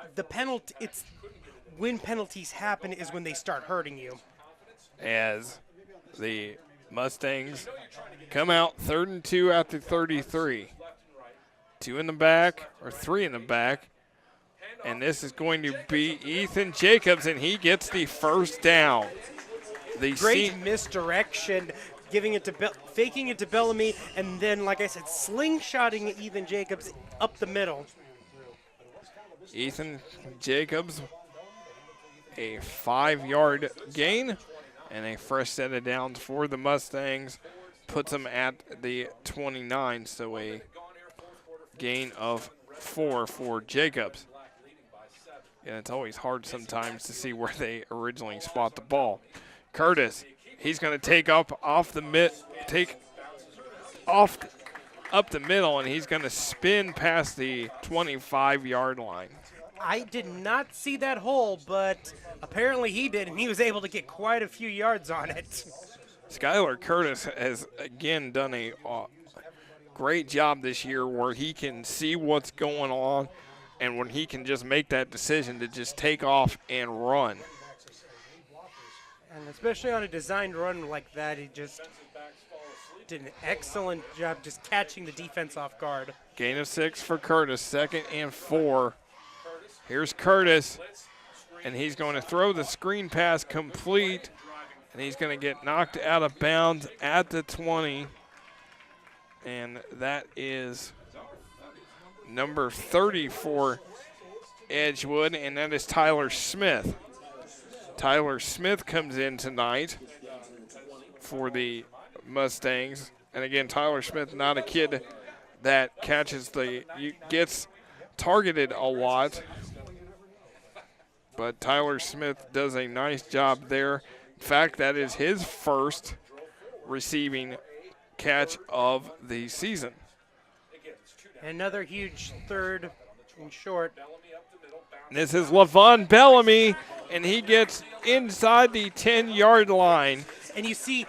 when penalties happen is when they start hurting you. As the Mustangs come out 3rd and 2 at the 33. 2 in the back, or 3 in the back. And this is going to be Ethan Jacobs, and he gets the first down. Great misdirection, faking it to Bellamy, and then, like I said, slingshotting Ethan Jacobs up the middle. Ethan Jacobs, a 5-yard gain. And a fresh set of downs for the Mustangs puts them at the 29, so a gain of 4 for Jacobs. And it's always hard sometimes to see where they originally spot the ball. Curtis, he's going to take up up the middle, and he's going to spin past the 25-yard line. I did not see that hole, but apparently he did, and he was able to get quite a few yards on it. Skylar Curtis has, again, done a great job this year where he can see what's going on and when he can just make that decision to just take off and run. And especially on a designed run like that, he just did an excellent job just catching the defense off guard. Gain of 6 for Curtis, 2nd and 4. Here's Curtis, and he's going to throw the screen pass complete, and he's going to get knocked out of bounds at the 20. And that is number 30 for Edgewood, and that is Tyler Smith. Tyler Smith comes in tonight for the Mustangs. And again, Tyler Smith, not a kid that gets targeted a lot. But Tyler Smith does a nice job there. In fact, that is his first receiving catch of the season. Another huge third and short. This is LaVon Bellamy, and he gets inside the 10-yard line. And you see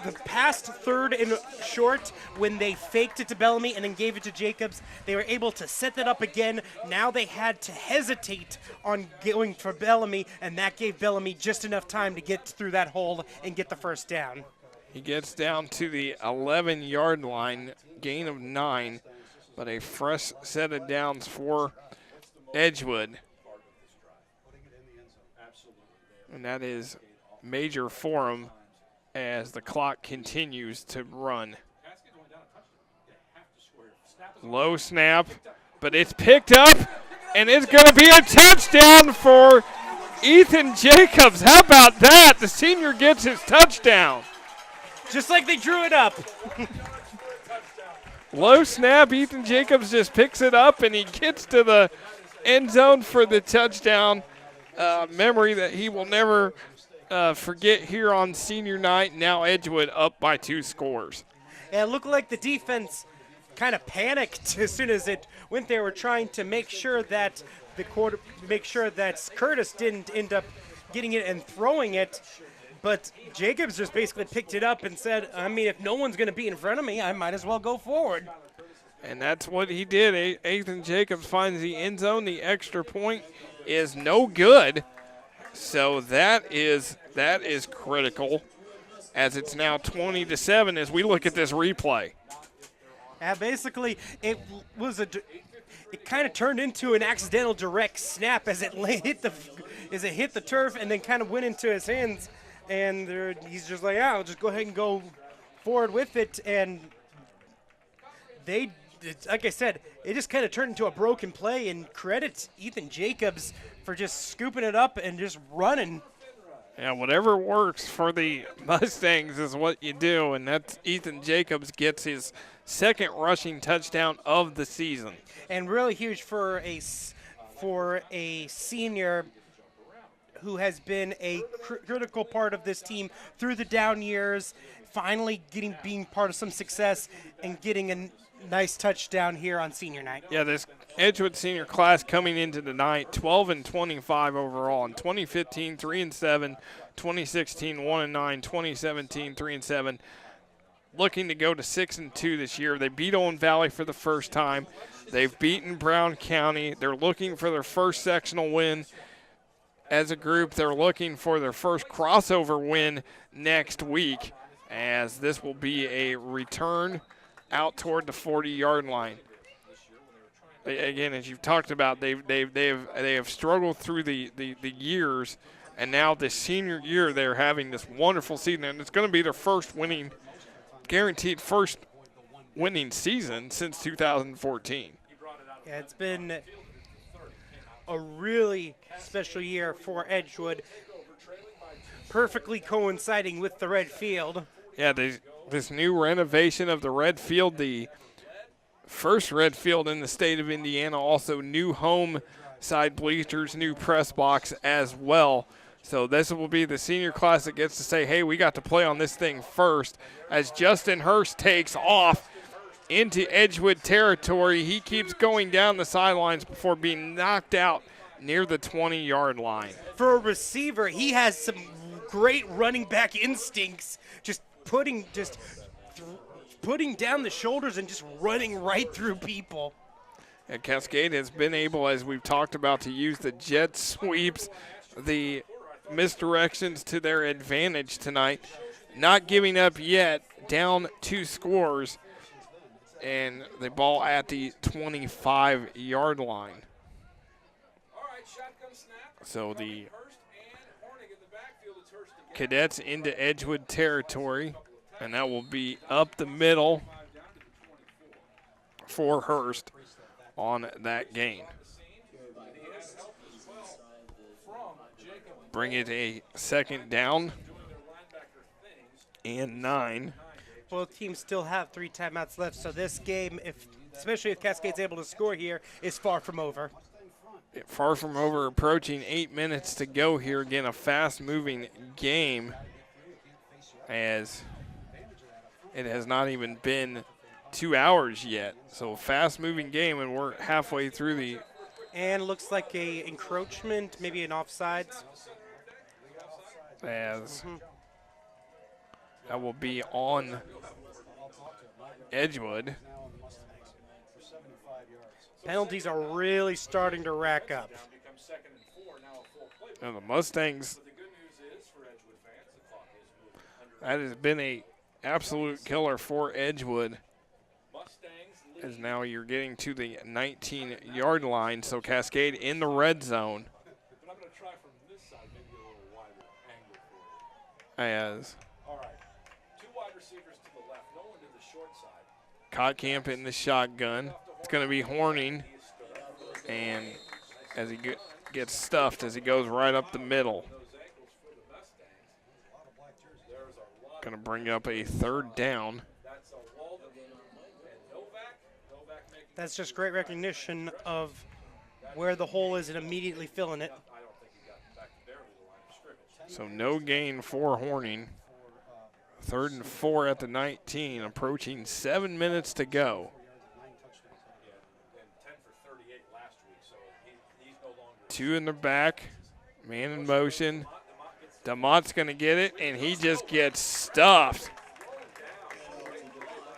the past third and short, when they faked it to Bellamy and then gave it to Jacobs, they were able to set that up again. Now they had to hesitate on going for Bellamy, and that gave Bellamy just enough time to get through that hole and get the first down. He gets down to the 11-yard line, gain of 9, but a fresh set of downs for Edgewood. And that is major for him as the clock continues to run. Low snap, but it's picked up, and it's going to be a touchdown for Ethan Jacobs. How about that? The senior gets his touchdown. Just like they drew it up. Low snap, Ethan Jacobs just picks it up, and he gets to the end zone for the touchdown. Memory that he will never forget here on senior night. Now Edgewood up by 2 scores. Yeah, it looked like the defense kind of panicked as soon as it went there. We're trying to make sure that Curtis didn't end up getting it and throwing it. But Jacobs just basically picked it up and said, I mean, if no one's going to be in front of me, I might as well go forward. And that's what he did. Ethan Jacobs finds the end zone. The extra point is no good. So that is critical, as it's now 20-7 as we look at this replay. Yeah, basically, it kind of turned into an accidental direct snap as it hit the turf and then kind of went into his hands. And he's just like, yeah, I'll just go ahead and go forward with it. And like I said, it just kind of turned into a broken play. And credit Ethan Jacobs for just scooping it up and just running. Yeah, whatever works for the Mustangs is what you do. And that's Ethan Jacobs gets his second rushing touchdown of the season. And really huge for a senior who has been a critical part of this team through the down years, finally being part of some success and getting a nice touchdown here on senior night. Yeah, this Edgewood senior class coming into the night, 12-25 overall. In 2015, 3-7, 2016, 1-9, 2017, 3-7. Looking to go to 6-2 this year. They beat Owen Valley for the first time. They've beaten Brown County. They're looking for their first sectional win. As a group, they're looking for their first crossover win next week, as this will be a return out toward the 40-yard line. Again, as you've talked about, they have struggled through the years, and now this senior year they're having this wonderful season, and it's going to be their guaranteed first winning season since 2014. Yeah, it's been a really special year for Edgewood, perfectly coinciding with the red field. Yeah, this new renovation of the red field, the first red field in the state of Indiana, also new home side bleachers, new press box as well. So this will be the senior class that gets to say, hey, we got to play on this thing first, as Justin Hurst takes off into Edgewood territory. He keeps going down the sidelines before being knocked out near the 20-yard line. For a receiver, he has some great running back instincts, just putting down the shoulders and just running right through people. And Cascade has been able, as we've talked about, to use the jet sweeps, the misdirections to their advantage tonight. Not giving up yet, down 2 scores. And the ball at the 25-yard line. So the Cadets into Edgewood territory, and that will be up the middle for Hurst on that gain. Bring it a second down and 9. Both teams still have 3 timeouts left, so this game, if especially if Cascade's able to score here, is far from over. Far from over, approaching 8 minutes to go here. Again, a fast-moving game, as it has not even been 2 hours yet. So fast-moving game, and we're halfway through the. And looks like a encroachment, maybe an offsides. As that will be on Edgewood. Penalties are really starting to rack up. Now the Mustangs, that has been a absolute killer for Edgewood, as now you're getting to the 19-yard line, so Cascade in the red zone. As Kottkamp in the shotgun. It's going to be Horning, and as he gets stuffed as he goes right up the middle. Going to bring up a 3rd down. That's just great recognition of where the hole is and immediately filling it. So no gain for Horning. 3rd and 4 at the 19, approaching 7 minutes to go. 2 in the back, man in motion. DeMott's going to get it, and he just gets stuffed.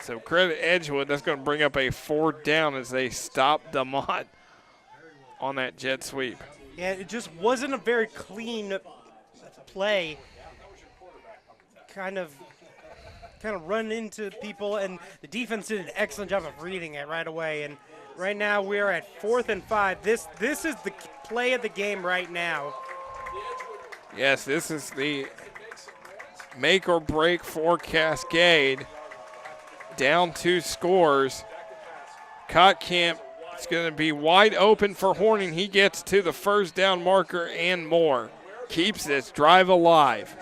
So credit Edgewood. That's going to bring up a 4th down as they stop DeMott on that jet sweep. Yeah, it just wasn't a very clean play. Kind of run into people, and the defense did an excellent job of reading it right away. And right now we are at 4th and 5. This is the play of the game right now. Yes, this is the make or break for Cascade. Down 2 scores. Kottkamp is going to be wide open for Horning. He gets to the 1st down marker and more. Keeps this drive alive.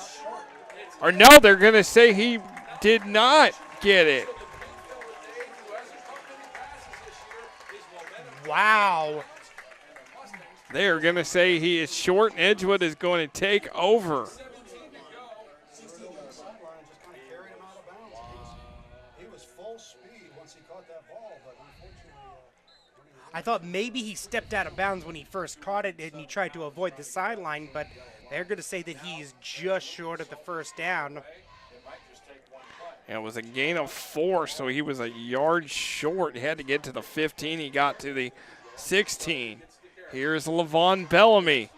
Or no, they're going to say he did not get it. Wow. They are going to say he is short, and Edgewood is going to take over. I thought maybe he stepped out of bounds when he first caught it and he tried to avoid the sideline, but they're going to say that he is just short of the 1st down. It was a gain of 4, so he was a yard short. He had to get to the 15. He got to the 16. Here's Levon Bellamy.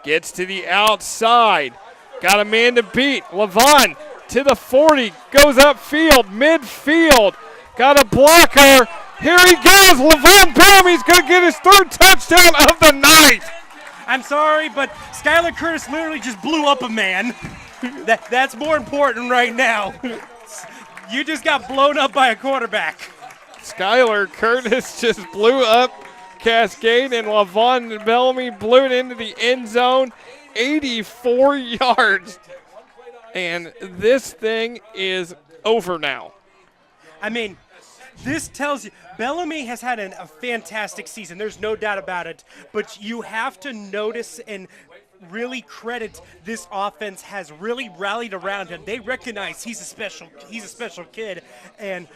Gets to the outside. Got a man to beat. Levon to the 40. Goes upfield, midfield. Got a blocker. Here he goes. Levon Bellamy's going to get his 3rd touchdown of the night. I'm sorry, but Skylar Curtis literally just blew up a man. That's more important right now. You just got blown up by a quarterback. Skylar Curtis just blew up Cascade, and Levon Bellamy blew it into the end zone, 84 yards. And this thing is over now. I mean, this tells you Bellamy has had a fantastic season. There's no doubt about it. But you have to notice and really credit this offense has really rallied around him. They recognize he's a special kid, and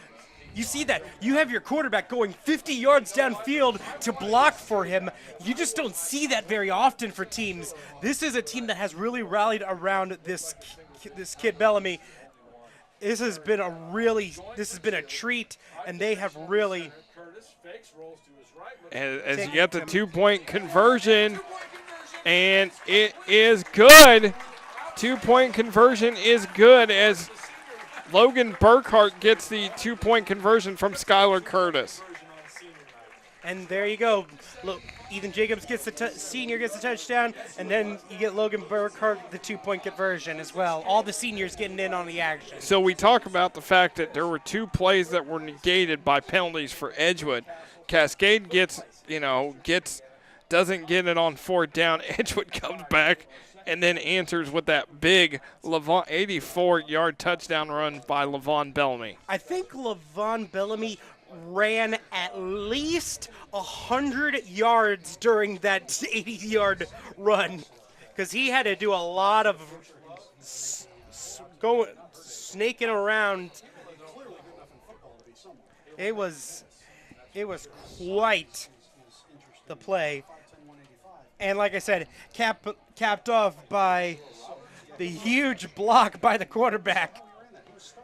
you see that. You have your quarterback going 50 yards downfield to block for him. You just don't see that very often for teams. This is a team that has really rallied around this kid Bellamy. This has been a treat, and they have really. And as you get the 2-point conversion, and it is good. 2-point conversion is good as Logan Burkhart gets the 2-point conversion from Skylar Curtis. And there you go. Look, Ethan Jacobs gets senior gets the touchdown, and then you get Logan Burkhart the 2-point conversion as well. All the seniors getting in on the action. So we talk about the fact that there were 2 plays that were negated by penalties for Edgewood. Cascade doesn't get it on 4th down. Edgewood comes back and then answers with that big 84-yard touchdown run by Levon Bellamy. I think Levon Bellamy ran at least 100 yards during that 80-yard run, because he had to do a lot of snaking around. It was quite the play, and like I said, capped off by the huge block by the quarterback.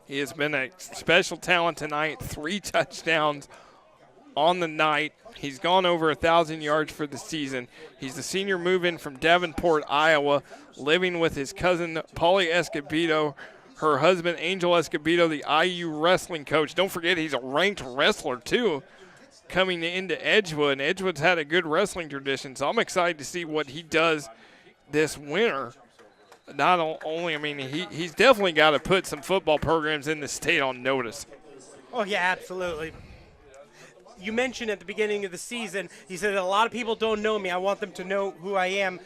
He has been a special talent tonight, 3 touchdowns on the night. He's gone over 1,000 yards for the season. He's the senior move-in from Davenport, Iowa, living with his cousin, Paulie Escobedo, her husband, Angel Escobedo, the IU wrestling coach. Don't forget he's a ranked wrestler, too, coming into Edgewood. And Edgewood's had a good wrestling tradition, so I'm excited to see what he does this winter. Not only, I mean, he's definitely got to put some football programs in the state on notice. Oh, yeah, absolutely. You mentioned at the beginning of the season, he said a lot of people don't know me. I want them to know who I am.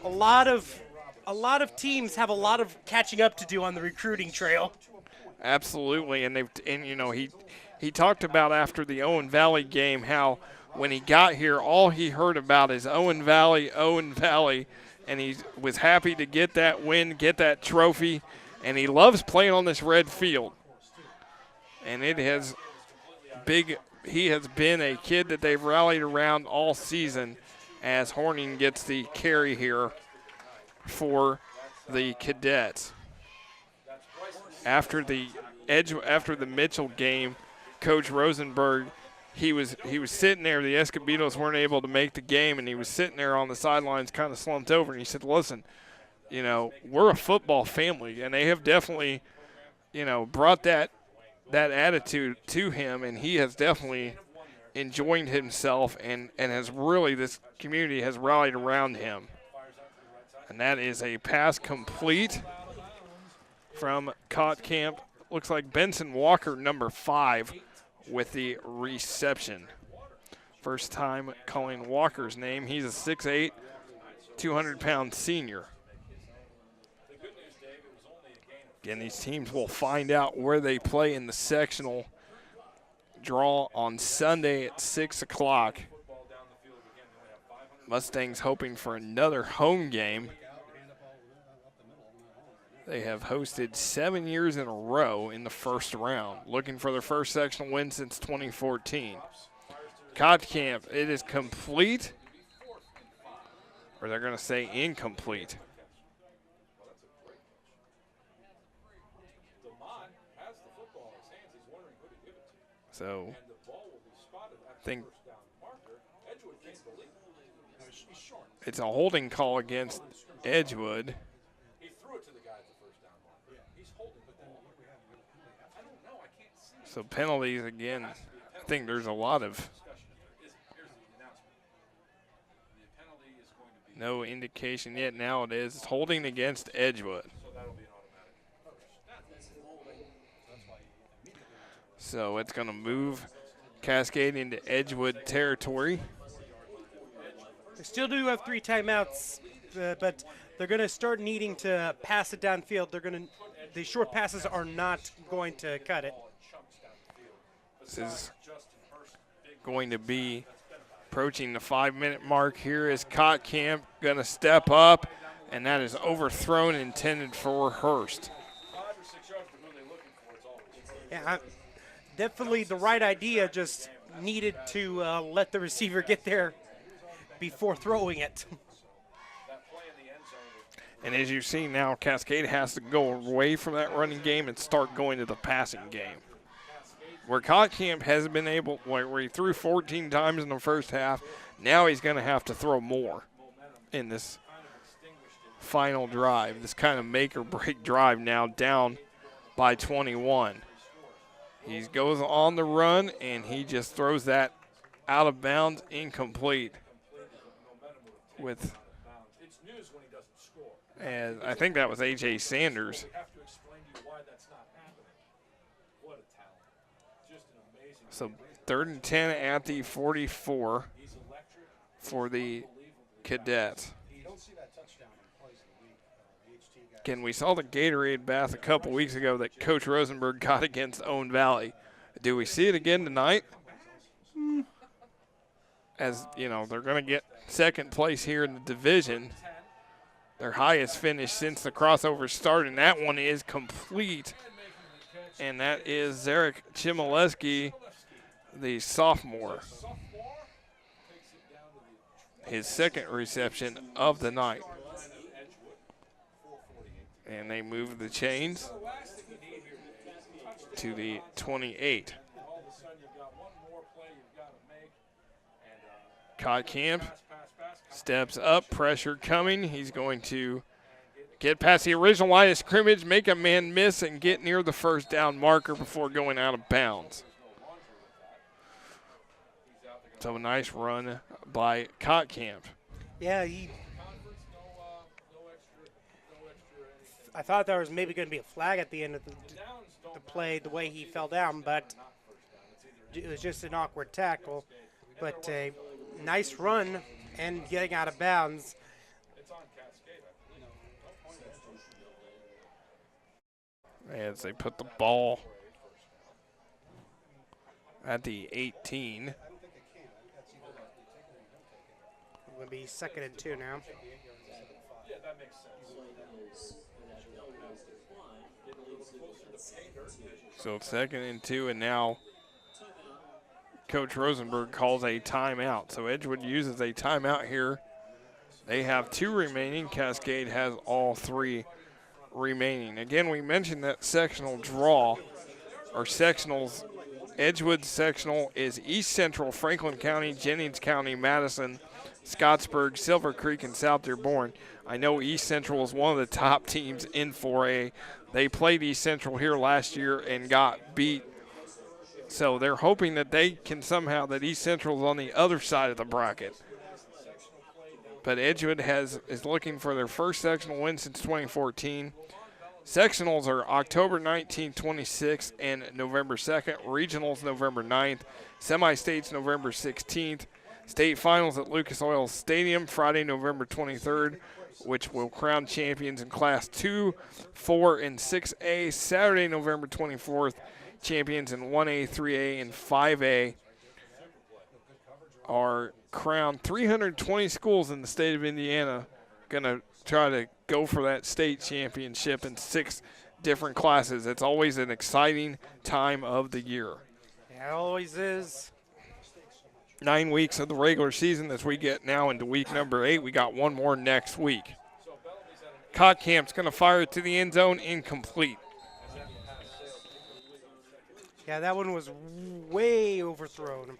A lot of teams have a lot of catching up to do on the recruiting trail. Absolutely, and you know, he talked about after the Owen Valley game how when he got here, all he heard about is Owen Valley, and he was happy to get that win, get that trophy, and he loves playing on this red field. And he has been a kid that they've rallied around all season as Horning gets the carry here for the Cadets. After the Mitchell game, Coach Rosenberg, he was sitting there. The Escobedos weren't able to make the game, and he was sitting there on the sidelines kind of slumped over, and he said, listen, you know, we're a football family, and they have definitely, you know, brought that attitude to him, and he has definitely enjoyed himself and has really, this community has rallied around him. And that is a pass complete from Camp. Looks like Benson Walker, number 5, with the reception. First time calling Walker's name. He's a 6'8", 200-pound senior. Again, these teams will find out where they play in the sectional draw on Sunday at 6 o'clock. Mustangs hoping for another home game. They have hosted 7 years in a row in the first round, looking for their first sectional win since 2014. Camp, it is complete, or they're going to say incomplete. So I think it's a holding call against Edgewood. So penalties again. I think there's a lot of no indication yet. Now it is holding against Edgewood. So it's going to move Cascade into Edgewood territory. They still do have 3 timeouts, but they're going to start needing to pass it downfield. The short passes are not going to cut it. This is going to be approaching the 5-minute mark here. Is Camp going to step up, and that is overthrown, intended for Hurst. Yeah, definitely the right idea, just needed to let the receiver get there before throwing it. And as you see now, Cascade has to go away from that running game and start going to the passing game. Where Camp hasn't been able, where he threw 14 times in the first half, now he's going to have to throw more in this final drive, this kind of make-or-break drive now down by 21. He goes on the run, and he just throws that out of bounds, incomplete. And I think that was A.J. Sanders. So 3rd and 10 at the 44 for the Cadets. Again, we saw the Gatorade bath a couple weeks ago that Coach Rosenberg got against Owen Valley. Do we see it again tonight? As, you know, they're going to get second place here in the division. Their highest finish since the crossover started, and that one is complete. And that is Zarek Chmielewski, the sophomore. His second reception of the night. And they move the chains to the 28. Camp steps up, pressure coming. He's going to get past the original line of scrimmage, make a man miss, and get near the first down marker before going out of bounds. So a nice run by Camp. Yeah, I thought there was maybe going to be a flag at the end of the play, the way he fell down, but it was just an awkward tackle. But a nice run and getting out of bounds. As they put the ball at the 18. Going to be 2nd and 2 now. Yeah, that makes sense. So 2nd and 2, and now Coach Rosenberg calls a timeout. So Edgewood uses a timeout here. They have 2 remaining. Cascade has all 3 remaining. Again, we mentioned that sectional draw, or sectionals. Edgewood sectional is East Central, Franklin County, Jennings County, Madison, Scottsburg, Silver Creek, and South Dearborn. I know East Central is one of the top teams in 4A. They played East Central here last year and got beat. So they're hoping that they can somehow, that East Central is on the other side of the bracket. But Edgewood is looking for their first sectional win since 2014. Sectionals are October 19th, 26th, and November 2nd. Regionals November 9th. Semi-states November 16th. State finals at Lucas Oil Stadium Friday, November 23rd, which will crown champions in Class 2, 4, and 6A. Saturday, November 24th, champions in 1A, 3A, and 5A are crowned. 320 schools in the state of Indiana going to try to go for that state championship in 6 different classes. It's always an exciting time of the year. Yeah, it always is. 9 weeks of the regular season as we get now into week number 8. We got one more next week. Camp's going to fire it to the end zone, incomplete. Yeah, that one was way overthrown.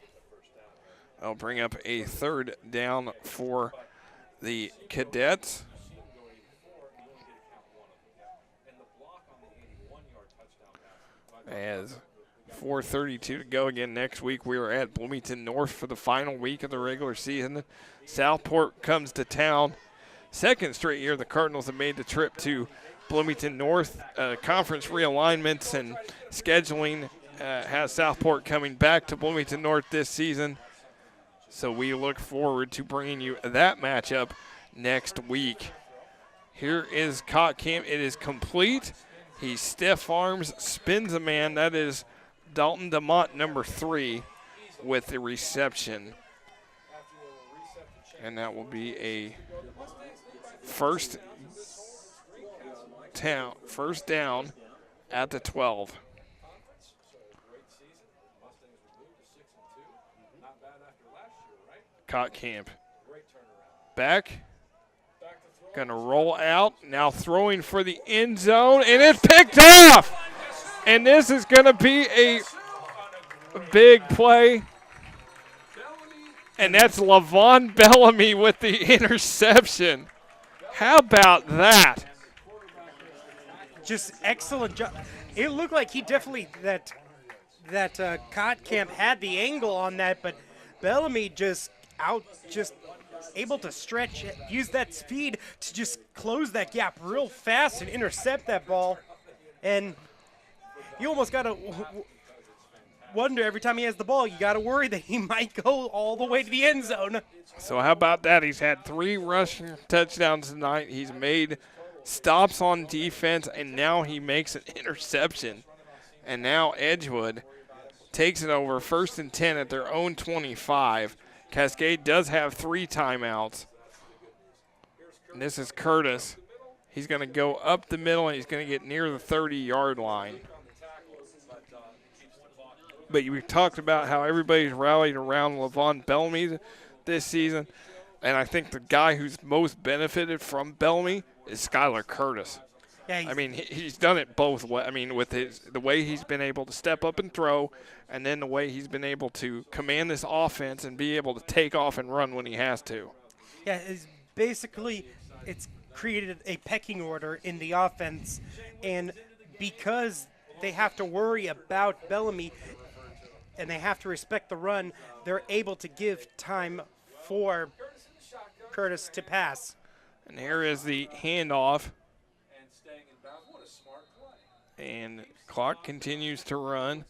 I'll bring up a 3rd down for the Cadets. As 4:32 to go again next week, we are at Bloomington North for the final week of the regular season. Southport comes to town. 2nd straight year the Cardinals have made the trip to Bloomington North. Conference realignments and scheduling has Southport coming back to Bloomington North this season. So we look forward to bringing you that matchup next week. Here is Camp. It is complete. He stiff arms, spins a man. That is Dalton DeMont, number 3, with the reception. And that will be a first down at the 12. Camp back, gonna roll out, now throwing for the end zone, and it's picked off! And this is gonna be a big play. And that's Levon Bellamy with the interception. How about that? Just excellent job. It looked like he definitely, that Camp had the angle on that, but Bellamy just able to stretch, use that speed to just close that gap real fast and intercept that ball. And you almost got to wonder every time he has the ball, you got to worry that he might go all the way to the end zone. So how about that? He's had 3 rushing touchdowns tonight. He's made stops on defense, and now he makes an interception. And now Edgewood takes it over 1st and 10 at their own 25. Cascade does have 3 timeouts. And this is Curtis. He's going to go up the middle, and he's going to get near the 30-yard line. But we've talked about how everybody's rallied around Levon Bellamy this season, and I think the guy who's most benefited from Bellamy is Skylar Curtis. Yeah, I mean, he's done it both ways. I mean, with the way he's been able to step up and throw, and then the way he's been able to command this offense and be able to take off and run when he has to. Yeah, it's created a pecking order in the offense, and because they have to worry about Bellamy and they have to respect the run, they're able to give time for Curtis to pass. And here is the handoff. And clock continues to run.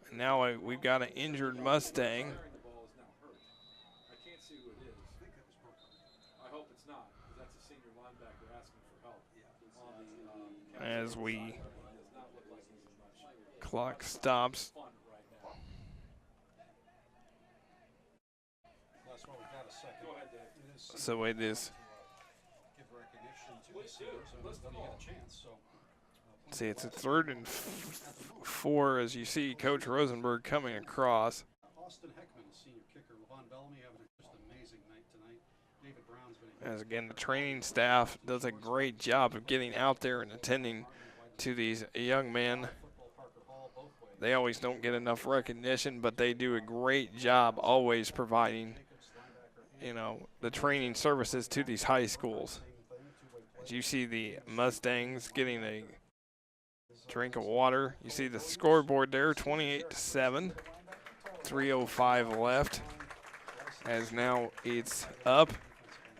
And now we've got an injured Mustang. As clock stops. So it is. See, it's a 3rd and 4 as you see Coach Rosenberg coming across. Austin Heckman, senior kicker. Levon Bellamy having just an amazing night tonight. David Brown's been As again, the training staff does a great job of getting out there and attending to these young men. They always don't get enough recognition, but they do a great job always providing, the training services to these high schools. As you see the Mustangs getting a drink of water. You see the scoreboard there, 28-7, 3:05 left. As now it's up,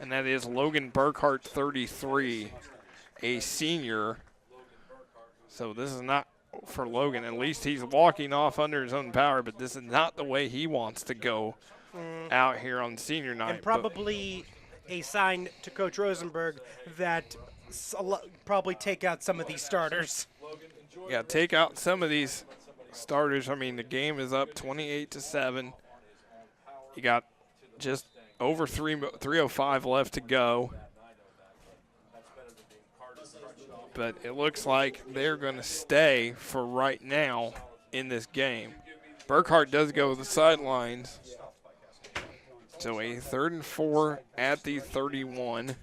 and that is Logan Burkhart, 33, a senior. So this is not for Logan. At least he's walking off under his own power, but this is not the way he wants to go out here on senior night. And probably a sign to Coach Rosenberg that probably take out some of these starters. Yeah, take out some of these starters. I mean, the game is up 28-7. You got just over 3:05 left to go. But it looks like they're going to stay for right now in this game. Burkhart does go to the sidelines. So a 3rd and 4 at the 31.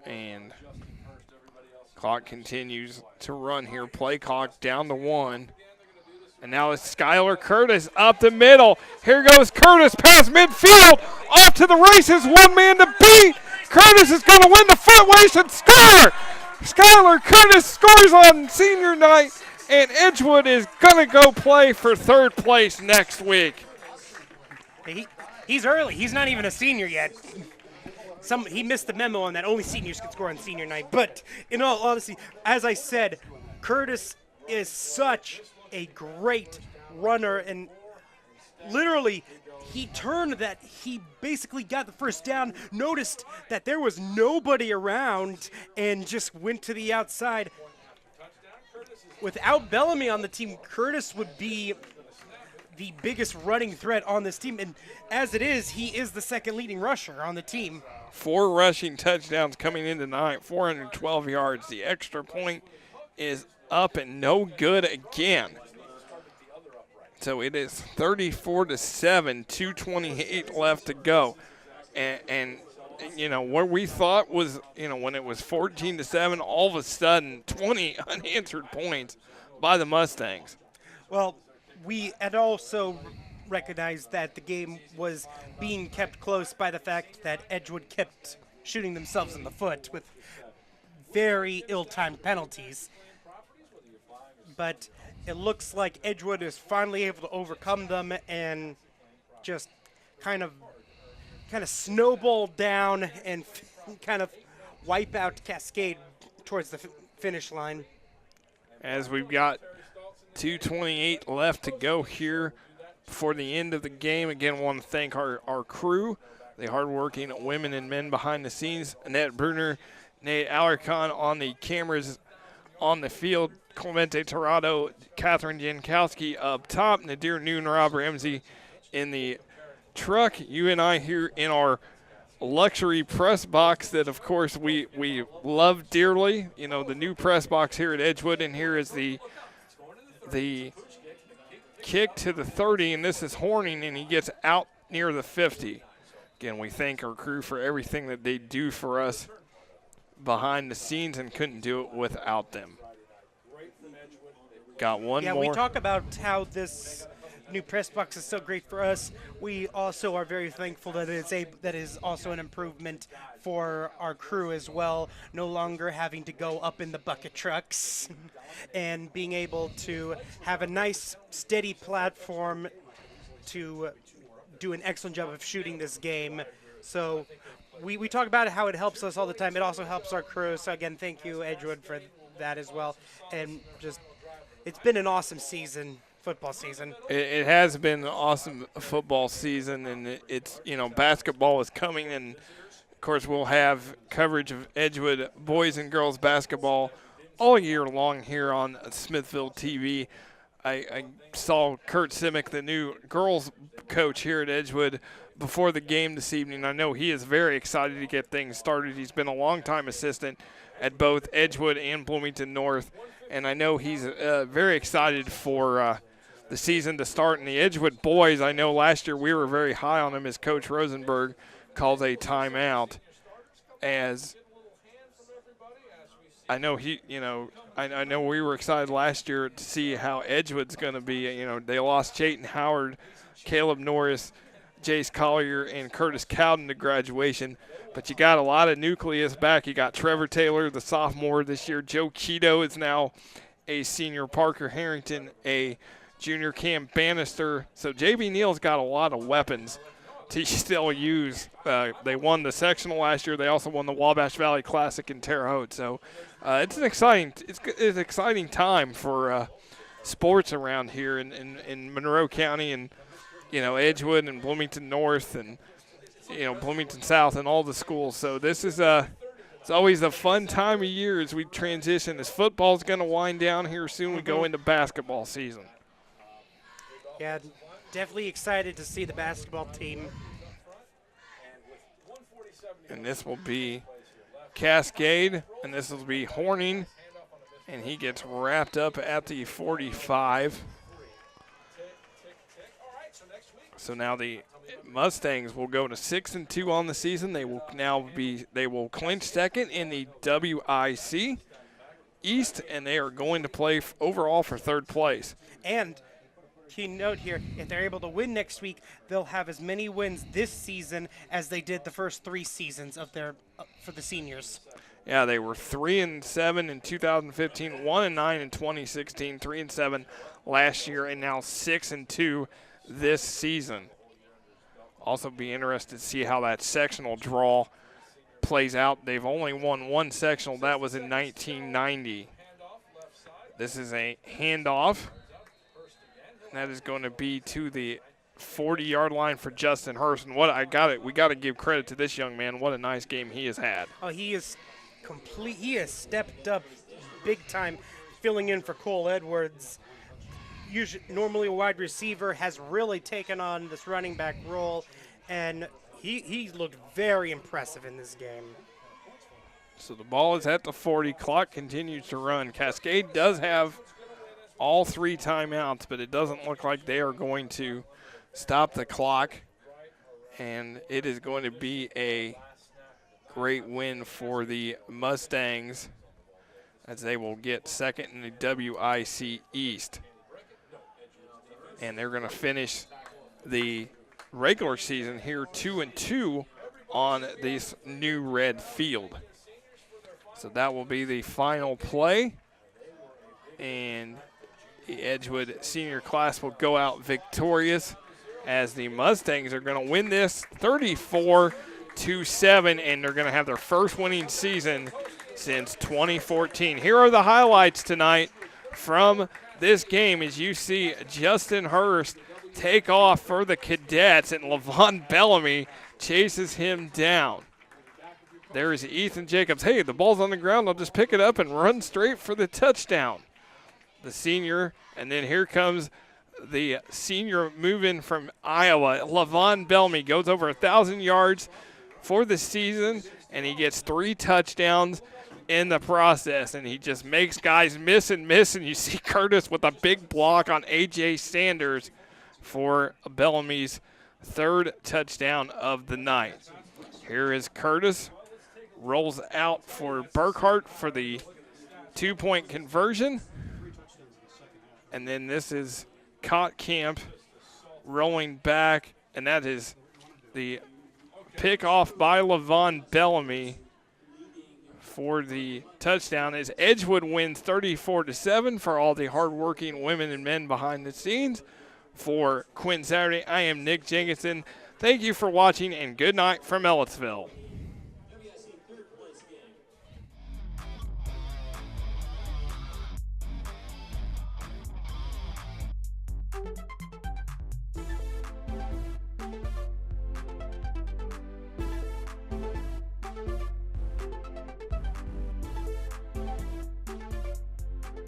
And clock continues to run here. Play clock down to 1. And now it's Skylar Curtis up the middle. Here goes Curtis past midfield. Off to the races. 1 man to beat. Curtis is going to win the foot race and score. Skylar Curtis scores on senior night. And Edgewood is going to go play for 3rd place next week. He's early. He's not even a senior yet. He missed the memo on that. Only seniors can score on senior night. But in all honesty, as I said, Curtis is such a great runner. And literally, he turned that. He basically got the first down, noticed that there was nobody around, and just went to the outside. Without Bellamy on the team, Curtis would be the biggest running threat on this team. And as it is, he is the 2nd leading rusher on the team. 4 rushing touchdowns coming into tonight, 412 yards. The extra point is up and no good again. So it is 34-7, 2:28 left to go. And what we thought was, when it was 14-7, all of a sudden 20 unanswered points by the Mustangs. Well, we had also recognized that the game was being kept close by the fact that Edgewood kept shooting themselves in the foot with very ill-timed penalties. But it looks like Edgewood is finally able to overcome them and just kind of snowball down and kind of wipe out Cascade towards the finish line. As we've got 2:28 left to go here before the end of the game. Again, want to thank our crew, the hardworking women and men behind the scenes, Annette Bruner Nate Alarcon on the cameras on the field. Clemente Torrado, Catherine Jankowski up top. Nadir Noon, Rob Ramsey in the truck. You and I here in our luxury press box that, of course, we love dearly. You know, the new press box here at Edgewood, and here is the kick to the 30, and this is Horning, and he gets out near the 50. Again, we thank our crew for everything that they do for us behind the scenes and couldn't do it without them. Got one more. Yeah, we talk about how this new press box is so great for us. We also are very thankful that that is also an improvement for our crew as well. No longer having to go up in the bucket trucks and being able to have a nice, steady platform to do an excellent job of shooting this game. So we talk about how it helps us all the time. It also helps our crew. So again, thank you, Edgewood, for that as well. And just, it's been an awesome season. Football season. It has been an awesome football season, and it's, you know, basketball is coming, and of course we'll have coverage of Edgewood boys and girls basketball all year long here on Smithville TV. I saw Kurt Simic, the new girls coach here at Edgewood, before the game this evening. I know he is very excited to get things started. He's been a long-time assistant at both Edgewood and Bloomington North, and I know he's very excited for the season to start. And the Edgewood boys, I know last year we were very high on him as Coach Rosenberg calls a timeout, as I know he, you know, I know we were excited last year to see how Edgewood's going to be. You know, they lost Chayton Howard, Caleb Norris, Jace Collier, and Curtis Cowden to graduation. But you got a lot of nucleus back. You got Trevor Taylor, the sophomore this year. Joe Keto is now a senior. Parker Harrington, a junior. Cam Bannister. So J.B. Neal's got a lot of weapons to still use. They won the sectional last year. They also won the Wabash Valley Classic in Terre Haute. So it's an exciting time for sports around here in Monroe County, and you know, Edgewood and Bloomington North and, you know, Bloomington South and all the schools. So this is it's always a fun time of year as we transition. As football's going to wind down here soon, we go into basketball season. Yeah, definitely excited to see the basketball team. And this will be Cascade, and this will be Horning, and he gets wrapped up at the 45. So now the Mustangs will go to 6-2 on the season. They will clinch second in the WIC East, and they are going to play overall for third place. And key note here, if they're able to win next week, they'll have as many wins this season as they did the first 3 seasons of their for the seniors. Yeah, they were 3-7 in 2015, 1-9 in 2016, 3-7 last year, and now 6-2 this season. Also be interested to see how that sectional draw plays out. They've only won one sectional. That was in 1990. This is a handoff. That is going to be to the 40-yard line for Justin Hurst. And we got to give credit to this young man. What a nice game he has had. Oh, he is complete. He has stepped up big time, filling in for Cole Edwards. Normally a wide receiver, has really taken on this running back role, and he looked very impressive in this game. So the ball is at the 40. Clock continues to run. Cascade does have all 3 timeouts, but it doesn't look like they are going to stop the clock, and it is going to be a great win for the Mustangs as they will get second in the WIC East. And they're going to finish the regular season here 2-2 on this new red field. So that will be the final play. And the Edgewood senior class will go out victorious as the Mustangs are going to win this 34-7, and they're going to have their first winning season since 2014. Here are the highlights tonight from this game as you see Justin Hurst take off for the Cadets, and Levon Bellamy chases him down. There's Ethan Jacobs. Hey, the ball's on the ground. I'll just pick it up and run straight for the touchdown. The senior, and then here comes the senior moving from Iowa. Levon Bellamy goes over 1,000 yards for the season, and he gets 3 touchdowns in the process, and he just makes guys miss, and you see Curtis with a big block on A.J. Sanders for Bellamy's 3rd touchdown of the night. Here is Curtis, rolls out for Burkhart for the 2-point conversion, and then this is Camp rolling back, and that is the pick off by Levon Bellamy for the touchdown. As Edgewood wins 34-7 for all the hardworking women and men behind the scenes. For Quinn Saturday, I am Nick Jenkinson. Thank you for watching, and good night from Ellettsville.